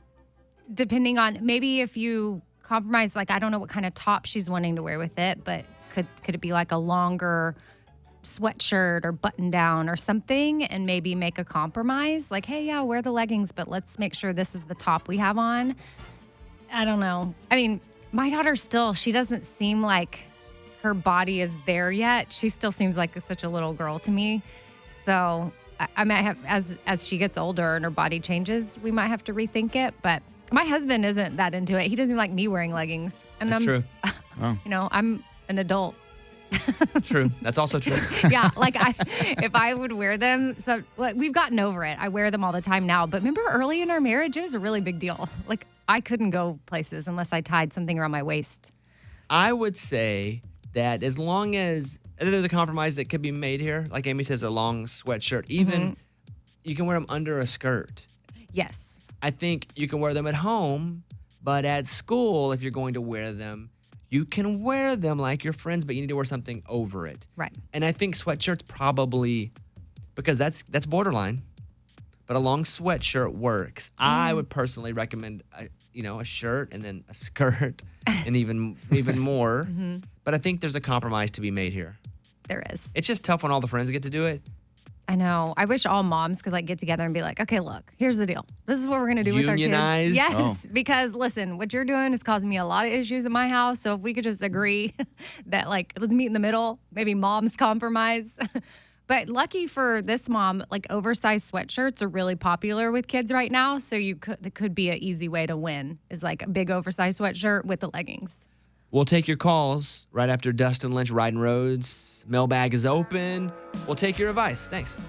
depending on maybe if you compromise, like I don't know what kind of top she's wanting to wear with it, but could it be like a longer sweatshirt or button down or something, and maybe make a compromise? Like, hey, yeah, wear the leggings, but let's make sure this is the top we have on. I don't know. I mean, my daughter she doesn't seem like her body is there yet. She still seems like such a little girl to me. So I might have, as she gets older and her body changes, we might have to rethink it. But my husband isn't that into it. He doesn't even like me wearing leggings. And That's true. You know, I'm an adult. True. That's also true. Yeah, like if I would wear them, so we've gotten over it. I wear them all the time now. But remember early in our marriage, it was a really big deal. Like I couldn't go places unless I tied something around my waist. I would say that as long as there's a compromise that could be made here, like Amy says, a long sweatshirt, even you can wear them under a skirt. Yes. I think you can wear them at home, but at school, if you're going to wear them, you can wear them like your friends, but you need to wear something over it. Right. And I think sweatshirts probably, because that's borderline, but a long sweatshirt works. I would personally recommend a shirt and then a skirt and even more. But I think there's a compromise to be made here. There is. It's just tough when all the friends get to do it. I know. I wish all moms could get together and be like, okay, look, here's the deal. This is what we're going to do with our Unionize? kids. Yes, because listen, what you're doing is causing me a lot of issues in my house. So if we could just agree that let's meet in the middle, maybe moms compromise. But lucky for this mom, oversized sweatshirts are really popular with kids right now. So it could be an easy way to win is like a big oversized sweatshirt with the leggings. We'll take your calls right after Dustin Lynch riding roads. Mailbag is open. We'll take your advice. Thanks.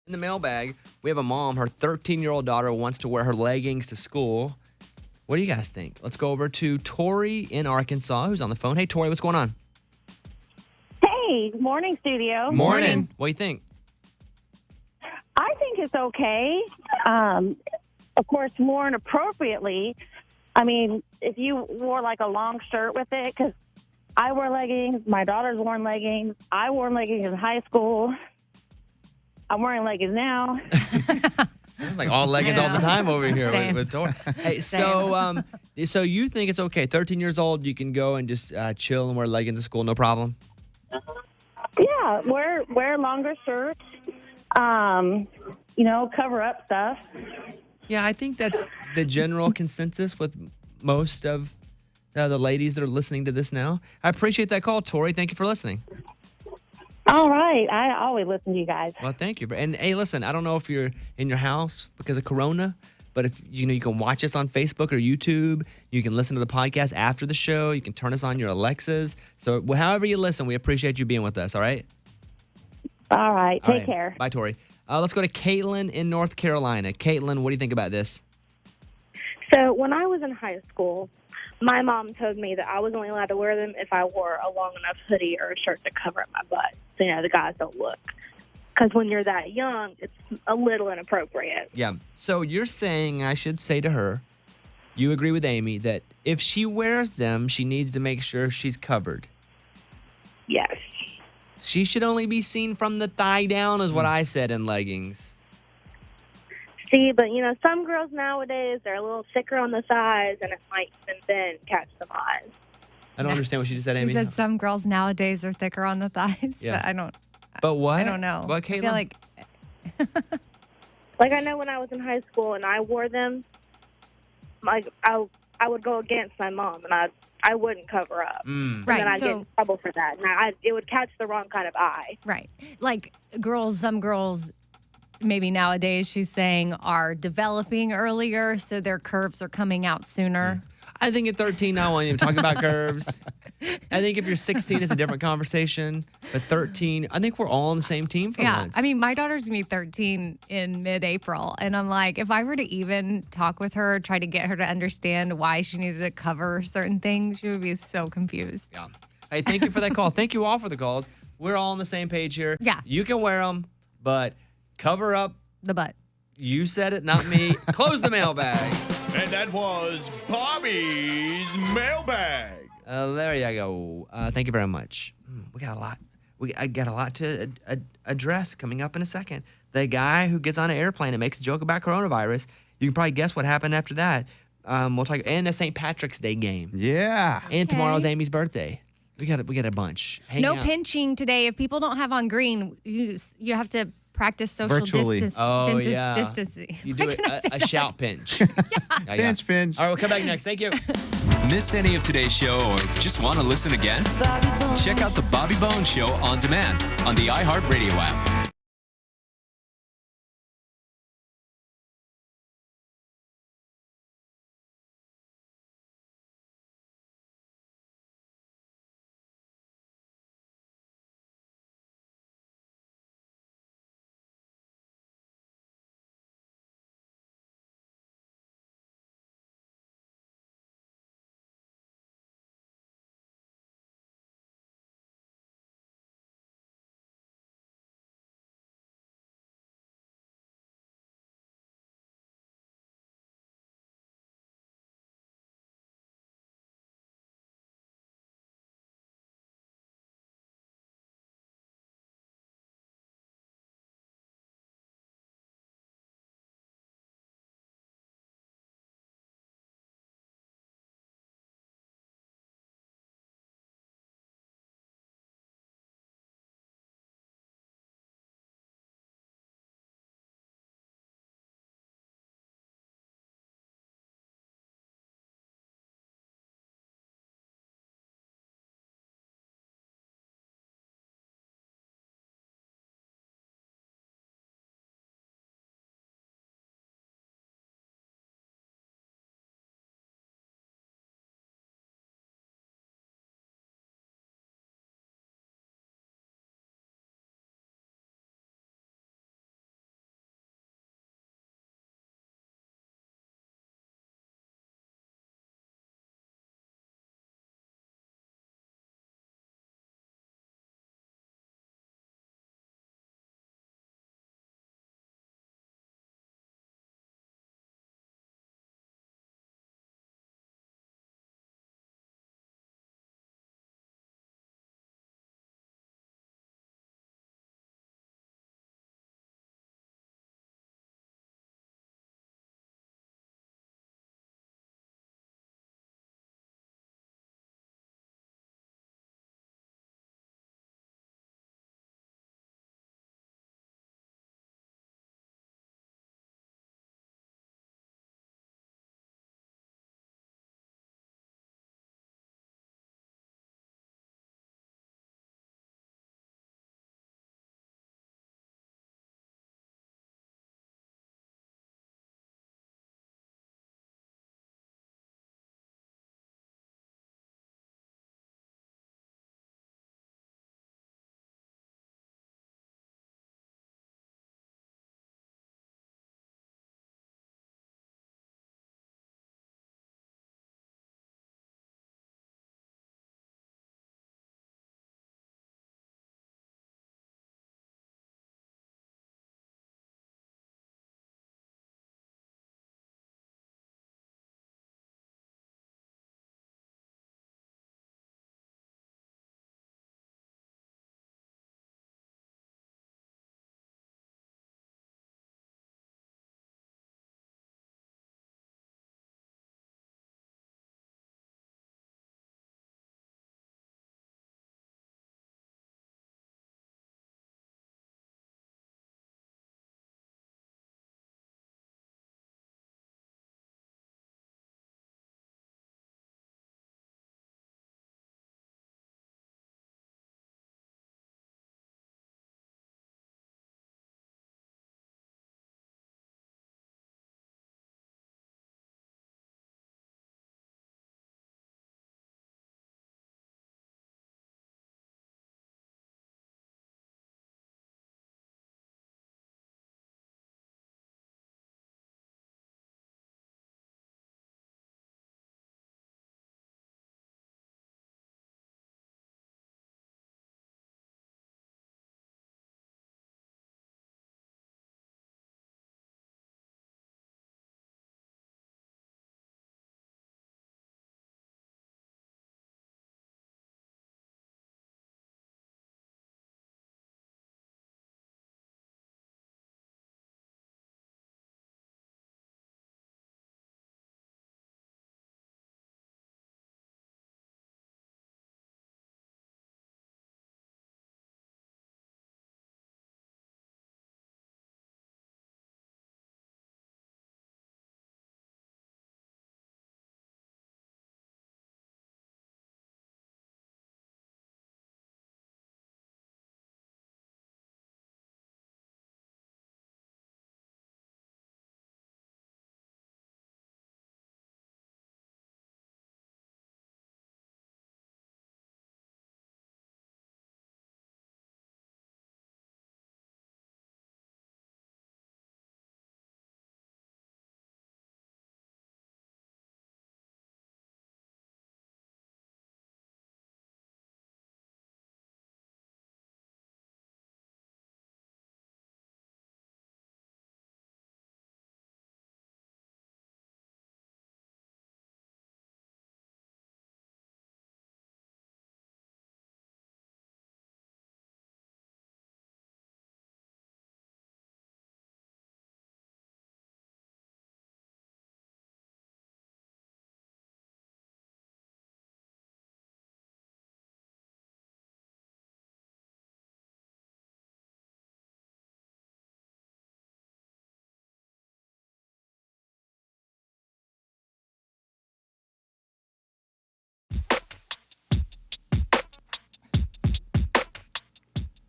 In the mailbag, we have a mom. Her 13-year-old daughter wants to wear her leggings to school. What do you guys think? Let's go over to Tori in Arkansas, who's on the phone. Hey, Tori, what's going on? Hey, good morning, studio. Morning. What do you think? I think it's okay. Of course, worn appropriately. I mean, if you wore like a long shirt with it, because I wear leggings, my daughter's worn leggings, I wore leggings in high school. I'm wearing leggings now. Like all leggings all the time over here Same. with Tori. Hey, so you think it's okay? 13 years old, you can go and just chill and wear leggings to school, no problem? Yeah, wear longer shirts. Cover up stuff. Yeah, I think that's the general consensus with most of the ladies that are listening to this now. I appreciate that call, Tori. Thank you for listening. All right. I always listen to you guys. Well, thank you. And hey, listen, I don't know if you're in your house because of Corona, but if you can watch us on Facebook or YouTube. You can listen to the podcast after the show. You can turn us on your Alexas. So however you listen, we appreciate you being with us. All right. All right. Take care. Bye, Tori. Let's go to Caitlin in North Carolina. Caitlin, what do you think about this? So when I was in high school, my mom told me that I was only allowed to wear them if I wore a long enough hoodie or a shirt to cover up my butt. So, the guys don't look. Because when you're that young, it's a little inappropriate. Yeah. So you're saying I should say to her, you agree with Amy, that if she wears them, she needs to make sure she's covered. Yes. She should only be seen from the thigh down is what I said in leggings. See, but, some girls nowadays, they're a little thicker on the thighs, and it might even then catch some eyes. I don't understand what she just said, Amy. She said some girls nowadays are thicker on the thighs, Yeah. but I don't. But what? I don't know. What, I Caitlin? feel like Like, I know when I was in high school and I wore them, like, I would go against my mom, and I wouldn't cover up. And then I'd get in trouble for that. And it would catch the wrong kind of eye. Right. Like some girls, maybe nowadays she's saying, are developing earlier, so their curves are coming out sooner. I think at 13, I won't even talk about curves. I think if you're 16, it's a different conversation. But 13, I think we're all on the same team for once. I mean, my daughter's going to be 13 in mid-April. And I'm like, if I were to even talk with her, try to get her to understand why she needed to cover certain things, she would be so confused. Yeah. Hey, thank you for that call. Thank you all for the calls. We're all on the same page here. Yeah. You can wear them, but cover up. The butt. You said it, not me. Close the mailbag. And that was Bobby's Mailbag. There you go. Thank you very much. We got a lot. I got a lot to address coming up in a second. The guy who gets on an airplane and makes a joke about coronavirus. You can probably guess what happened after that. We'll talk. And a St. Patrick's Day game. Yeah. And tomorrow's Amy's birthday. We got a bunch. Hang No out. pinching today. If people don't have on green, you have to practice social Virtually. distancing. You do a shout pinch. Pinch, pinch. All right, we'll come back next. Thank you. Missed any of today's show or just want to listen again? Check out the Bobby Bones Show on demand on the iHeartRadio app.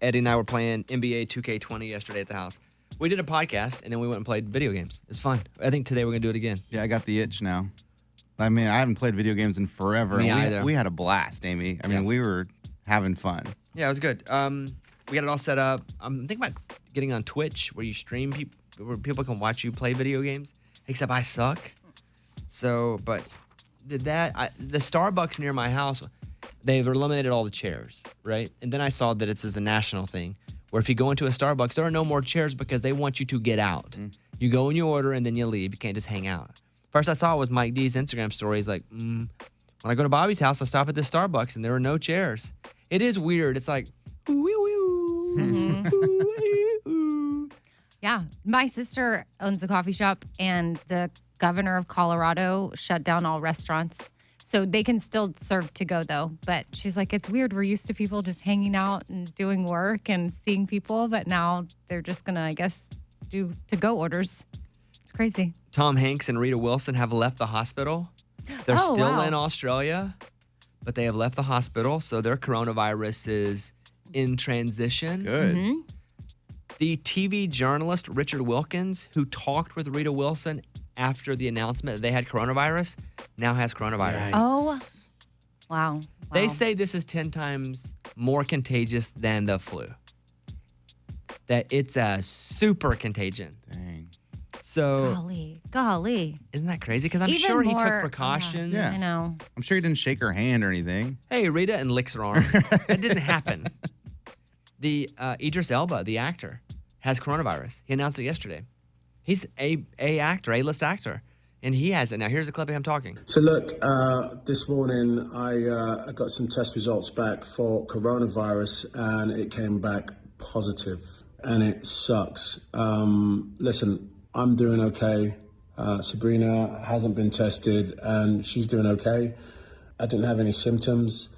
Eddie and I were playing NBA 2K20 yesterday at the house. We did a podcast, and then we went and played video games. It's fun. I think today we're going to do it again. Yeah, I got the itch now. I mean, I haven't played video games in forever. Me either. We had a blast, Amy. I mean, we were having fun. Yeah, it was good. We got it all set up. I'm thinking about getting on Twitch where you stream where people can watch you play video games, except I suck. So, but the Starbucks near my house, they've eliminated all the chairs, right? And then I saw that it's a national thing where if you go into a Starbucks, there are no more chairs because they want you to get out. You go and you order and then you leave. You can't just hang out. First I saw was Mike D's Instagram story. He's like, when I go to Bobby's house, I stop at this Starbucks and there are no chairs. It is weird. It's like, Yeah. My sister owns a coffee shop, and the governor of Colorado shut down all restaurants. So they can still serve to go, though. But she's like, it's weird. We're used to people just hanging out and doing work and seeing people. But now they're just going to, I guess, do to-go orders. It's crazy. Tom Hanks and Rita Wilson have left the hospital. They're still in Australia, but they have left the hospital. So their coronavirus is in transition. Good. The TV journalist Richard Wilkins, who talked with Rita Wilson after the announcement that they had coronavirus, now has coronavirus. Oh, wow. They say this is 10 times more contagious than the flu. That it's a super contagion. Dang. So, golly. Isn't that crazy? Because I'm Even sure he more- took precautions. Yeah. I know. I'm sure you didn't shake her hand or anything. Hey, Rita, and licks her arm. That didn't happen. The Idris Elba, the actor, has coronavirus. He announced it yesterday. He's a A-list actor, and he has it. Now, here's a clip of him talking. So look, this morning I got some test results back for coronavirus, and it came back positive, and it sucks. Listen, I'm doing okay. Sabrina hasn't been tested, and she's doing okay. I didn't have any symptoms.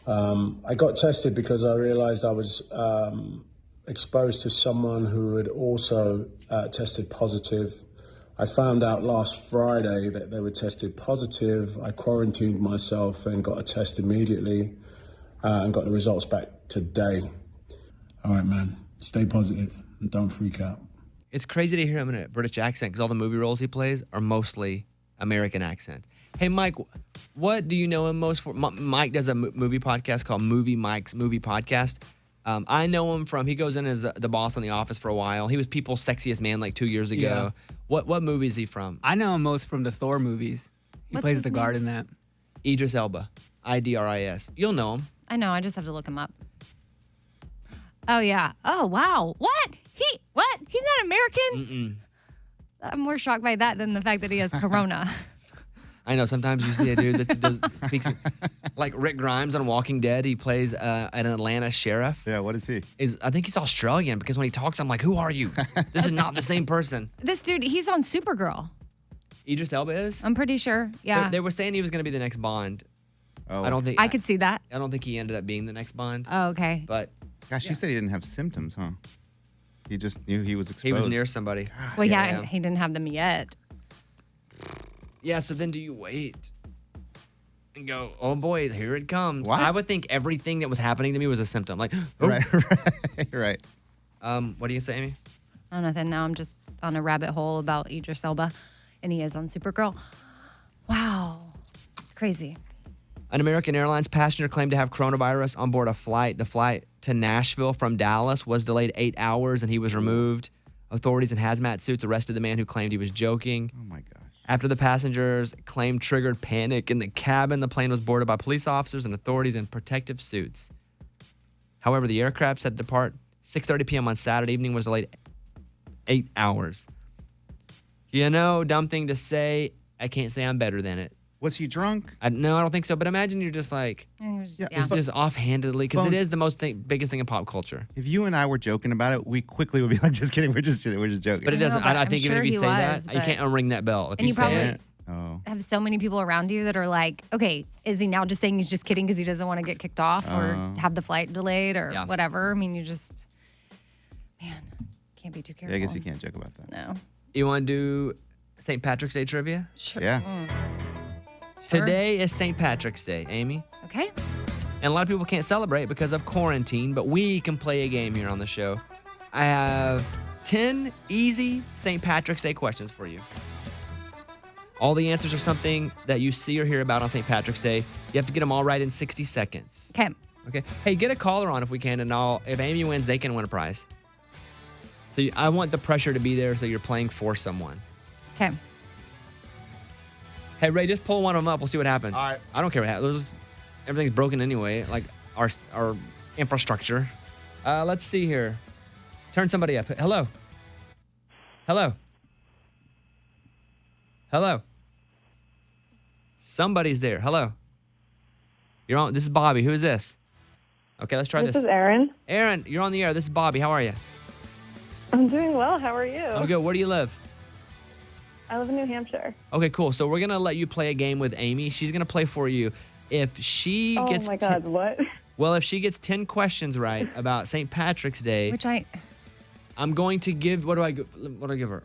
I got tested because I realized I was exposed to someone who had also tested positive. I found out last Friday that they were tested positive. I quarantined myself and got a test immediately and got the results back today. All right, man, stay positive and don't freak out. It's crazy to hear him in a British accent because all the movie roles he plays are mostly American accent. Hey, Mike, what do you know him most for? Mike does a movie podcast called Movie Mike's Movie Podcast. I know him from, he goes in as the boss on The Office for a while. He was People's Sexiest Man like 2 years ago. Yeah. What movie is he from? I know him most from the Thor movies. He What's plays his the guard in that. Idris Elba. Idris. You'll know him. I know. I just have to look him up. Oh, yeah. Oh, wow. What? He's not American? I'm more shocked by that than the fact that he has corona. I know. Sometimes you see a dude that speaks like Rick Grimes on Walking Dead. He plays an Atlanta sheriff. Yeah, what is he? I think he's Australian because when he talks, I'm like, who are you? This is not the same person. This dude, he's on Supergirl. Idris Elba is? I'm pretty sure. Yeah. They were saying he was going to be the next Bond. Oh. I could see that. I don't think he ended up being the next Bond. Oh, okay. But gosh, you said he didn't have symptoms, huh? He just knew he was exposed. he was near somebody. Well, yeah, he didn't have them yet. Yeah, so then do you wait and go, oh boy, here it comes? What? I would think everything that was happening to me was a symptom. Like, oh. Right. What do you say, Amy? Oh, nothing. Now I'm just on a rabbit hole about Idris Elba, and he is on Supergirl. Wow. It's crazy. An American Airlines passenger claimed to have coronavirus on board a flight. The flight to Nashville from Dallas was delayed 8 hours, and he was removed. Authorities in hazmat suits arrested the man who claimed he was joking. Oh, my gosh. After the passengers claimed triggered panic in the cabin, the plane was boarded by police officers and authorities in protective suits. However, the aircraft set to depart 6:30 p.m. on Saturday evening was delayed 8 hours. You know, dumb thing to say. I can't say I'm better than it. Was he drunk? No, I don't think so. But imagine you're just like, it's just offhandedly, because it is the biggest thing in pop culture. If you and I were joking about it, we quickly would be like, just kidding, we're just joking. But it doesn't. I think even if you say that, you but- can't unring that bell. If And you you say probably- it, Have so many people around you that are like, okay, is he now just saying he's just kidding because he doesn't want to get kicked off or have the flight delayed or whatever? I mean, you just, can't be too careful. Yeah, I guess you can't joke about that. No. you want to do St. Patrick's Day trivia? Sure. Yeah. Sure. Today is St. Patrick's Day, Amy. Okay. And a lot of people can't celebrate because of quarantine, but we can play a game here on the show. I have 10 easy St. Patrick's Day questions for you. All the answers are something that you see or hear about on St. Patrick's Day. You have to get them all right in 60 seconds. Okay. Hey, get a caller on if we can, and if Amy wins, they can win a prize. So I want the pressure to be there so you're playing for someone. Okay. Hey, Ray, just pull one of them up. We'll see what happens. All right. I don't care what happens. Everything's broken anyway, like our infrastructure. Let's see here. Turn somebody up. Hello. Hello. Hello. Somebody's there. Hello. You're on. This is Bobby. Who is this? Okay, let's try this. This is Erin. Erin, you're on the air. This is Bobby. How are you? I'm doing well. How are you? I'm good. Where do you live? I live in New Hampshire. Okay, cool. So we're going to let you play a game with Amy. She's going to play for you. If she gets... Oh, my God. What? Well, if she gets 10 questions right about St. Patrick's Day... Which I'm going to give... What do I give her?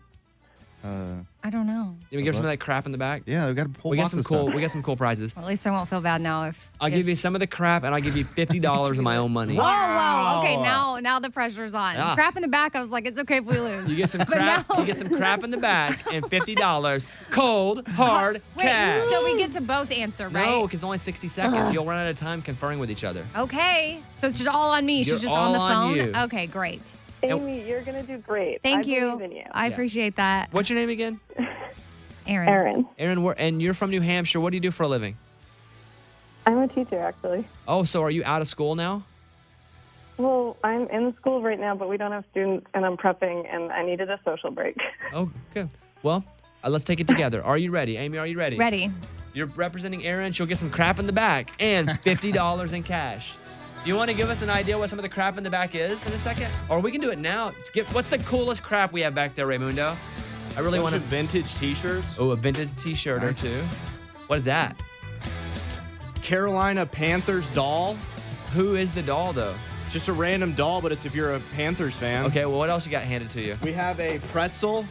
I don't know. You give her some of that crap in the back? Yeah, we got a whole we got box some of cool. stuff. We got some cool prizes. Well, at least I won't feel bad now if I'll give you some of the crap, and I'll give you $50 of my own money. Whoa. Okay, now the pressure's on. Yeah. Crap in the back, I was like, it's okay if we lose. You get some crap. You get some crap in the back and $50, cold hard cash. So we get to both answer, right? No, because only 60 seconds. You'll run out of time conferring with each other. Okay. So it's just all on me. You're She's just on the all on phone. you. Okay, great. Amy, you're going to do great. Thank I you. believe in you. I appreciate that. What's your name again? Erin. Erin, and you're from New Hampshire. What do you do for a living? I'm a teacher, actually. Oh, so are you out of school now? Well, I'm in school right now, but we don't have students, and I'm prepping, and I needed a social break. Oh, good. Well, let's take it together. Are you ready? Amy, are you ready? Ready. You're representing Erin. She'll get some crap in the back and $50 in cash. Do you want to give us an idea what some of the crap in the back is in a second? Or we can do it now. What's the coolest crap we have back there, Raymundo? I really want to... vintage t-shirts. Oh, a vintage t-shirt or two. What is that? Carolina Panthers doll. Who is the doll, though? Just a random doll, but it's if you're a Panthers fan. Okay, well, what else you got handed to you? We have a pretzel.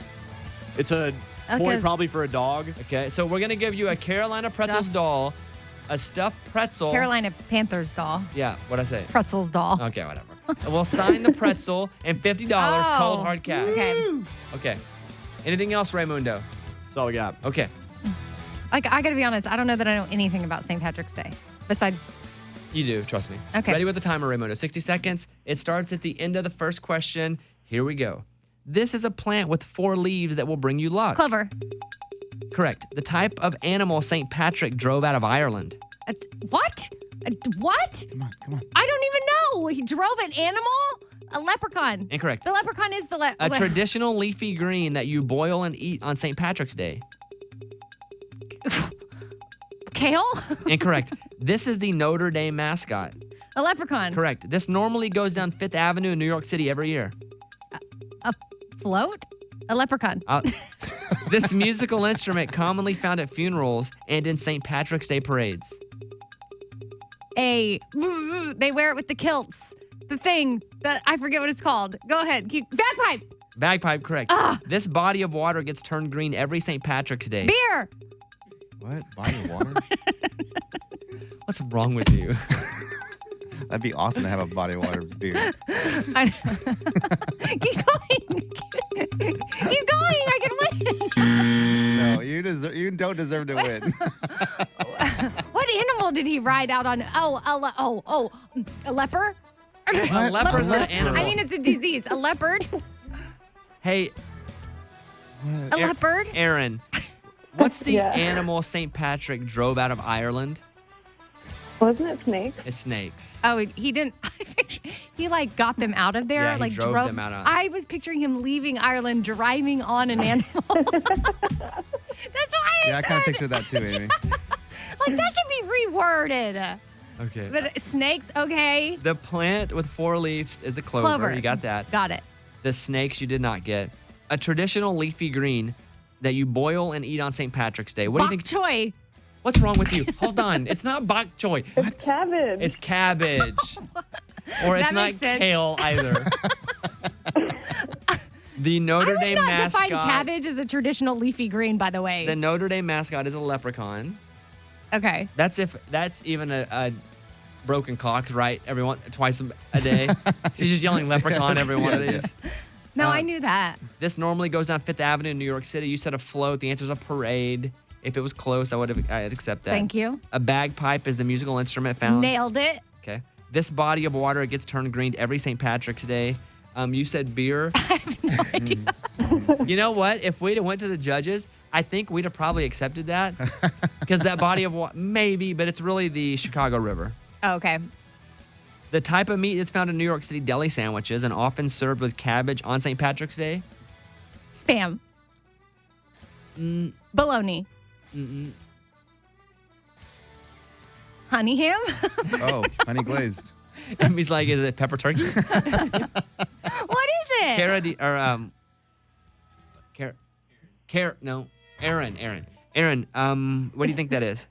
It's a toy probably for a dog. Okay, so we're going to give you a Carolina Pretzels doll, a stuffed pretzel. Carolina Panthers doll. Yeah, what'd I say? Pretzels doll. Okay, whatever. We'll sign the pretzel and $50 cold hard cash. Okay. Okay. Anything else, Raymundo? That's all we got. Okay. Like, I gotta be honest, I don't know that I know anything about St. Patrick's Day. Besides... You do, trust me. Okay. Ready with the timer, Raymundo. 60 seconds. It starts at the end of the first question. Here we go. This is a plant with 4 leaves that will bring you luck. Clover. Correct. The type of animal St. Patrick drove out of Ireland. What? What? Come on. I don't even know. He drove an animal? A leprechaun. Incorrect. The leprechaun is the A traditional leafy green that you boil and eat on St. Patrick's Day. Kale? Incorrect. This is the Notre Dame mascot. A leprechaun. Correct. This normally goes down 5th Avenue in New York City every year. A float? A leprechaun. This musical instrument commonly found at funerals and in St. Patrick's Day parades. They wear it with the kilts. The thing that I forget what it's called. Go ahead. Bagpipe. Bagpipe, correct. This body of water gets turned green every St. Patrick's Day. Beer. What? Body of water? What's wrong with you? That'd be awesome to have a body of water beer. Keep going. Keep going. I can win. No, you don't deserve to win. What animal did he ride out on? A leper? A leper's not an animal. I mean, it's a disease. A leopard? Hey. A leopard? Aaron, what's the animal St. Patrick drove out of Ireland? Wasn't it snakes? It's snakes. Oh, he didn't. He like got them out of there. Yeah, he like drove them out of- I was picturing him leaving Ireland, driving on an animal. That's why I kind of pictured that too, Amy. Like that should be reworded. Okay. But snakes, okay. The plant with 4 leaves is a clover. You got that. Got it. The snakes you did not get. A traditional leafy green that you boil and eat on St. Patrick's Day. What do you think? Bok choy. What's wrong with you? Hold on. It's not bok choy. It's cabbage. It's cabbage. Or it's That not makes sense. kale either. The Notre Dame not mascot. define cabbage as a traditional leafy green, by the way. The Notre Dame mascot is a leprechaun. Okay. That's even broken clocks, right? Twice a day. She's just yelling leprechaun every one of these. No, I knew that. This normally goes down Fifth Avenue in New York City. You said a float. The answer is a parade. If it was close, I'd accept that. Thank you. A bagpipe is the musical instrument found. Nailed it. Okay. This body of water gets turned green every St. Patrick's Day. You said beer. I have no idea. You know what? If we'd have went to the judges, I think we'd have probably accepted that. Because that body of water, maybe, but it's really the Chicago River. Oh, okay. The type of meat that's found in New York City deli sandwiches and often served with cabbage on St. Patrick's Day. Spam. Bologna. Honey ham? Oh, honey glazed. Emmy's like, is it pepper turkey? What is it? Aaron, what do you think that is?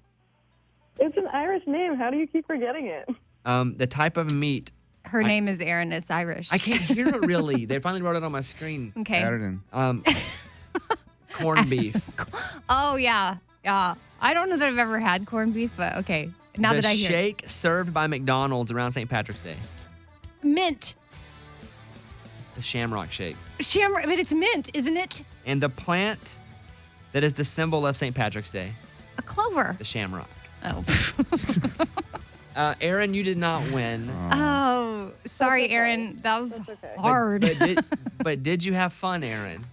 It's an Irish name. How do you keep forgetting it? The type of meat. Her name is Erin. It's Irish. I can't hear it really. They finally wrote it on my screen. Okay. Add it in. Corned beef. Oh, yeah. Yeah. I don't know that I've ever had corned beef, but okay. Now that I hear The shake served by McDonald's around St. Patrick's Day. Mint. The Shamrock Shake. Shamrock, but it's mint, isn't it? And the plant that is the symbol of St. Patrick's Day. A clover. The shamrock. Oh. Aaron, you did not win. Oh, sorry, Erin. That was hard. But did you have fun, Aaron?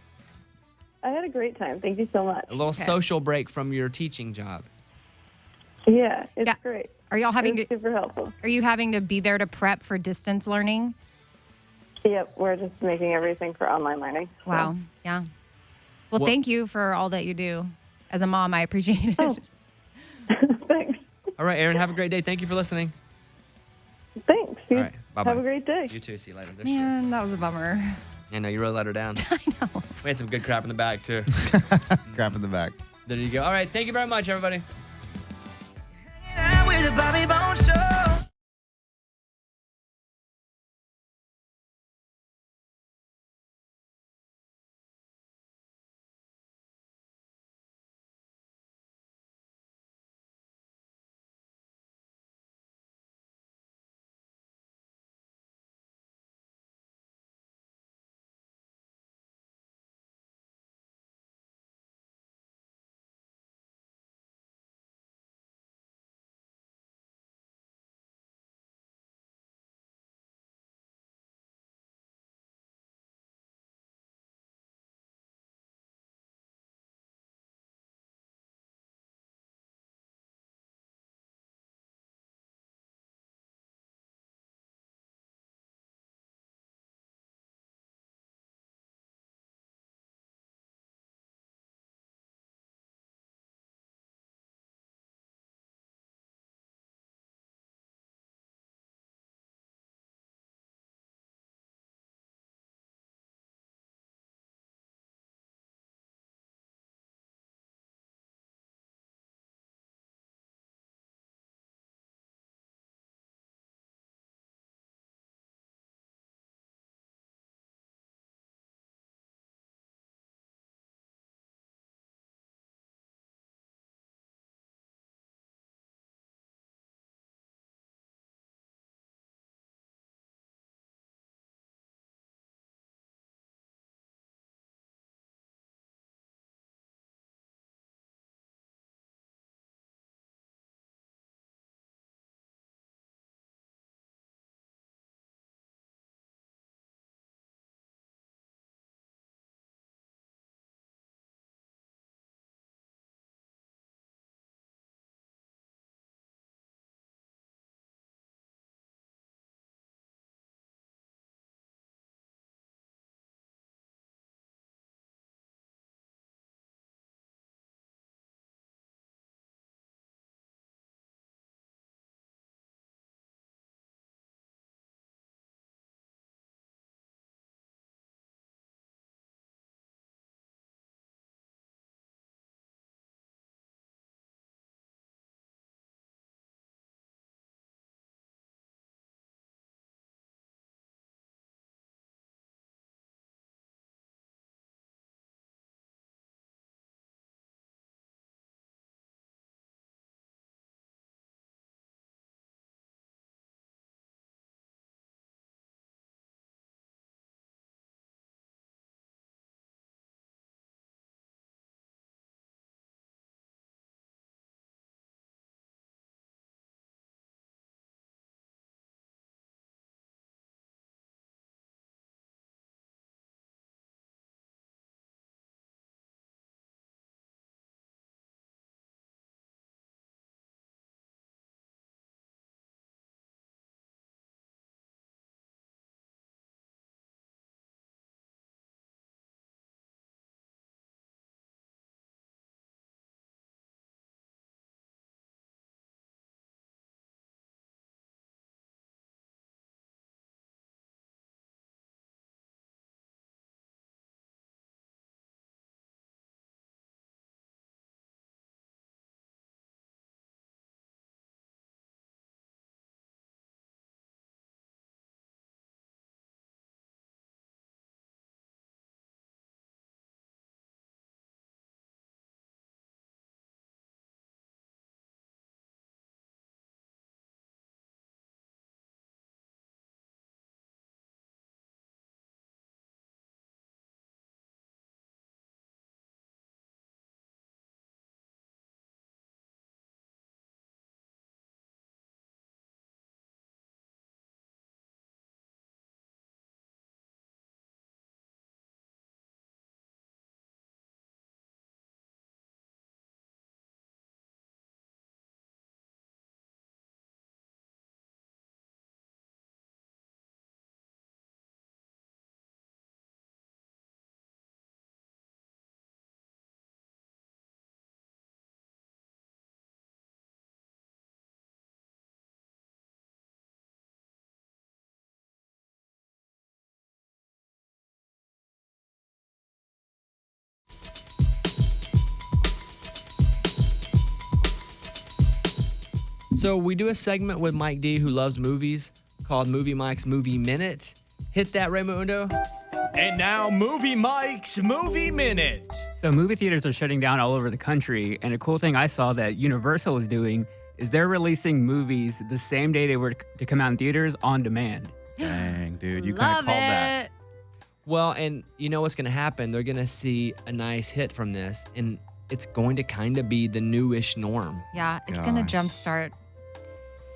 I had a great time. Thank you so much. A little social break from your teaching job. Yeah, it's great. Are y'all having to super helpful? Are you having to be there to prep for distance learning? Yep, we're just making everything for online learning. So. Wow. Yeah. Well, thank you for all that you do. As a mom, I appreciate it. Oh. Thanks. All right, Aaron, have a great day. Thank you for listening. Thanks. All right, bye-bye. Have a great day. You too. See you later. There she is. Man, that was a bummer. I know, you really let her down. I know. We had some good crap in the bag, too. Crap in the bag. There you go. All right, thank you very much, everybody. With the Bobby Bones Show. So we do a segment with Mike D, who loves movies, called Movie Mike's Movie Minute. Hit that, Raymundo. And now, Movie Mike's Movie Minute. So movie theaters are shutting down all over the country, and a cool thing I saw that Universal is doing is they're releasing movies the same day they were to come out in theaters on demand. Dang, dude, you Love kind of called that. it. Well, and you know what's going to happen? They're going to see a nice hit from this, and it's going to kind of be the newish norm. Yeah, it's going to jumpstart,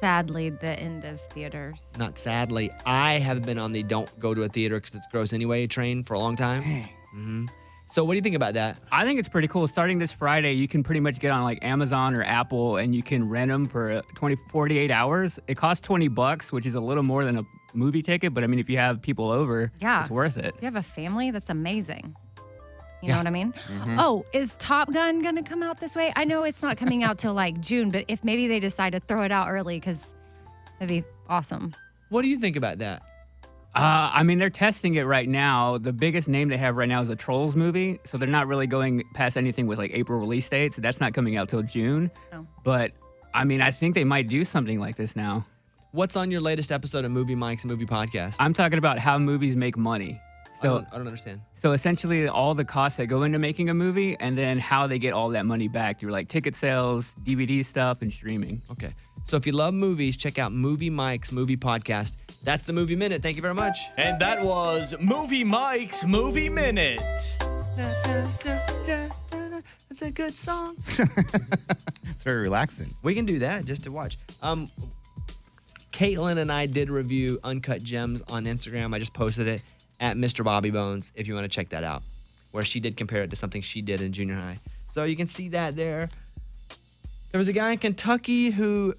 sadly, the end of theaters. Not sadly. I have been on the don't go to a theater because it's gross anyway train for a long time. Mm-hmm. So what do you think about that? I think it's pretty cool. Starting this Friday, you can pretty much get on like Amazon or Apple, and you can rent them for 48 hours. It costs $20, which is a little more than a movie ticket, but I mean, if you have people over, it's worth it. If you have a family, that's amazing. You know what I mean? Mhm. Oh, is Top Gun going to come out this way? I know it's not coming out till like June, but if maybe they decide to throw it out early, because that'd be awesome. What do you think about that? I mean, they're testing it right now. The biggest name they have right now is a Trolls movie, so they're not really going past anything with like April release dates. That's not coming out till June. Oh. But I mean, I think they might do something like this now. What's on your latest episode of Movie Mike's Movie Podcast? I'm talking about how movies make money. So I don't understand. So essentially, all the costs that go into making a movie, and then how they get all that money back through like ticket sales, DVD stuff, and streaming. Okay. So if you love movies, check out Movie Mike's Movie Podcast. That's the Movie Minute. Thank you very much. And that was Movie Mike's Movie Minute. That's a good song. It's very relaxing. We can do that just to watch. Caitlin and I did review Uncut Gems on Instagram. I just posted it at Mr. Bobby Bones if you want to check that out, where she did compare it to something she did in junior high. So you can see that there. There was a guy in Kentucky who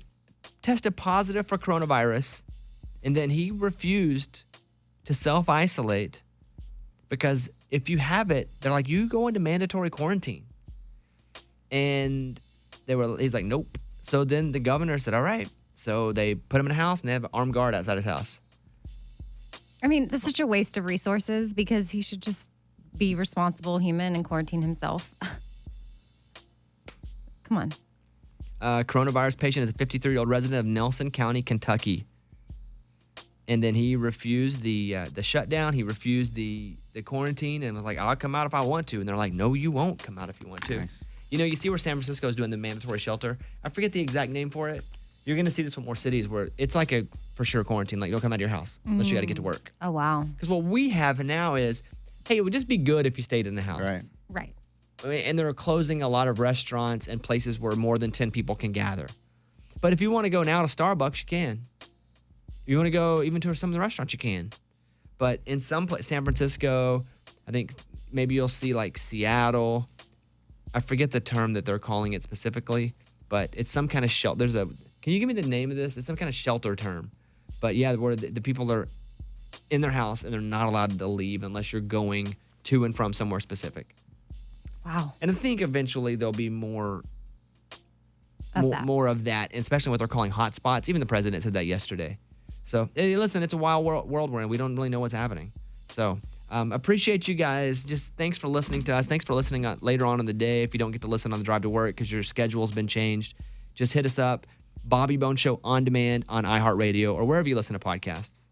tested positive for coronavirus, and then he refused to self-isolate because if you have it, they're like, you go into mandatory quarantine. And he's like, nope. So then the governor said, all right. So they put him in a house and they have an armed guard outside his house. I mean, that's such a waste of resources because he should just be responsible human and quarantine himself. Come on. Coronavirus patient is a 53-year-old resident of Nelson County, Kentucky. And then he refused the shutdown. He refused the quarantine and was like, I'll come out if I want to. And they're like, no, you won't come out if you want to. Nice. You know, you see where San Francisco is doing the mandatory shelter. I forget the exact name for it. You're going to see this with more cities where it's like a for sure quarantine. Like, don't come out of your house unless you got to get to work. Oh, wow. Because what we have now is, hey, it would just be good if you stayed in the house. Right. Right. And they're closing a lot of restaurants and places where more than 10 people can gather. But if you want to go now to Starbucks, you can. If you want to go even to some of the restaurants, you can. But in some place, San Francisco, I think maybe you'll see like Seattle. I forget the term that they're calling it specifically, but it's some kind of shelter. Can you give me the name of this? It's some kind of shelter term. But yeah, where the people are in their house and they're not allowed to leave unless you're going to and from somewhere specific. Wow. And I think eventually there'll be more Of that, especially what they're calling hotspots. Even the president said that yesterday. So, hey, listen, it's a wild world we're in. We don't really know what's happening. So, appreciate you guys. Just thanks for listening to us. Thanks for listening later on in the day. If you don't get to listen on the drive to work because your schedule's been changed, just hit us up. Bobby Bone Show on demand on iHeartRadio or wherever you listen to podcasts.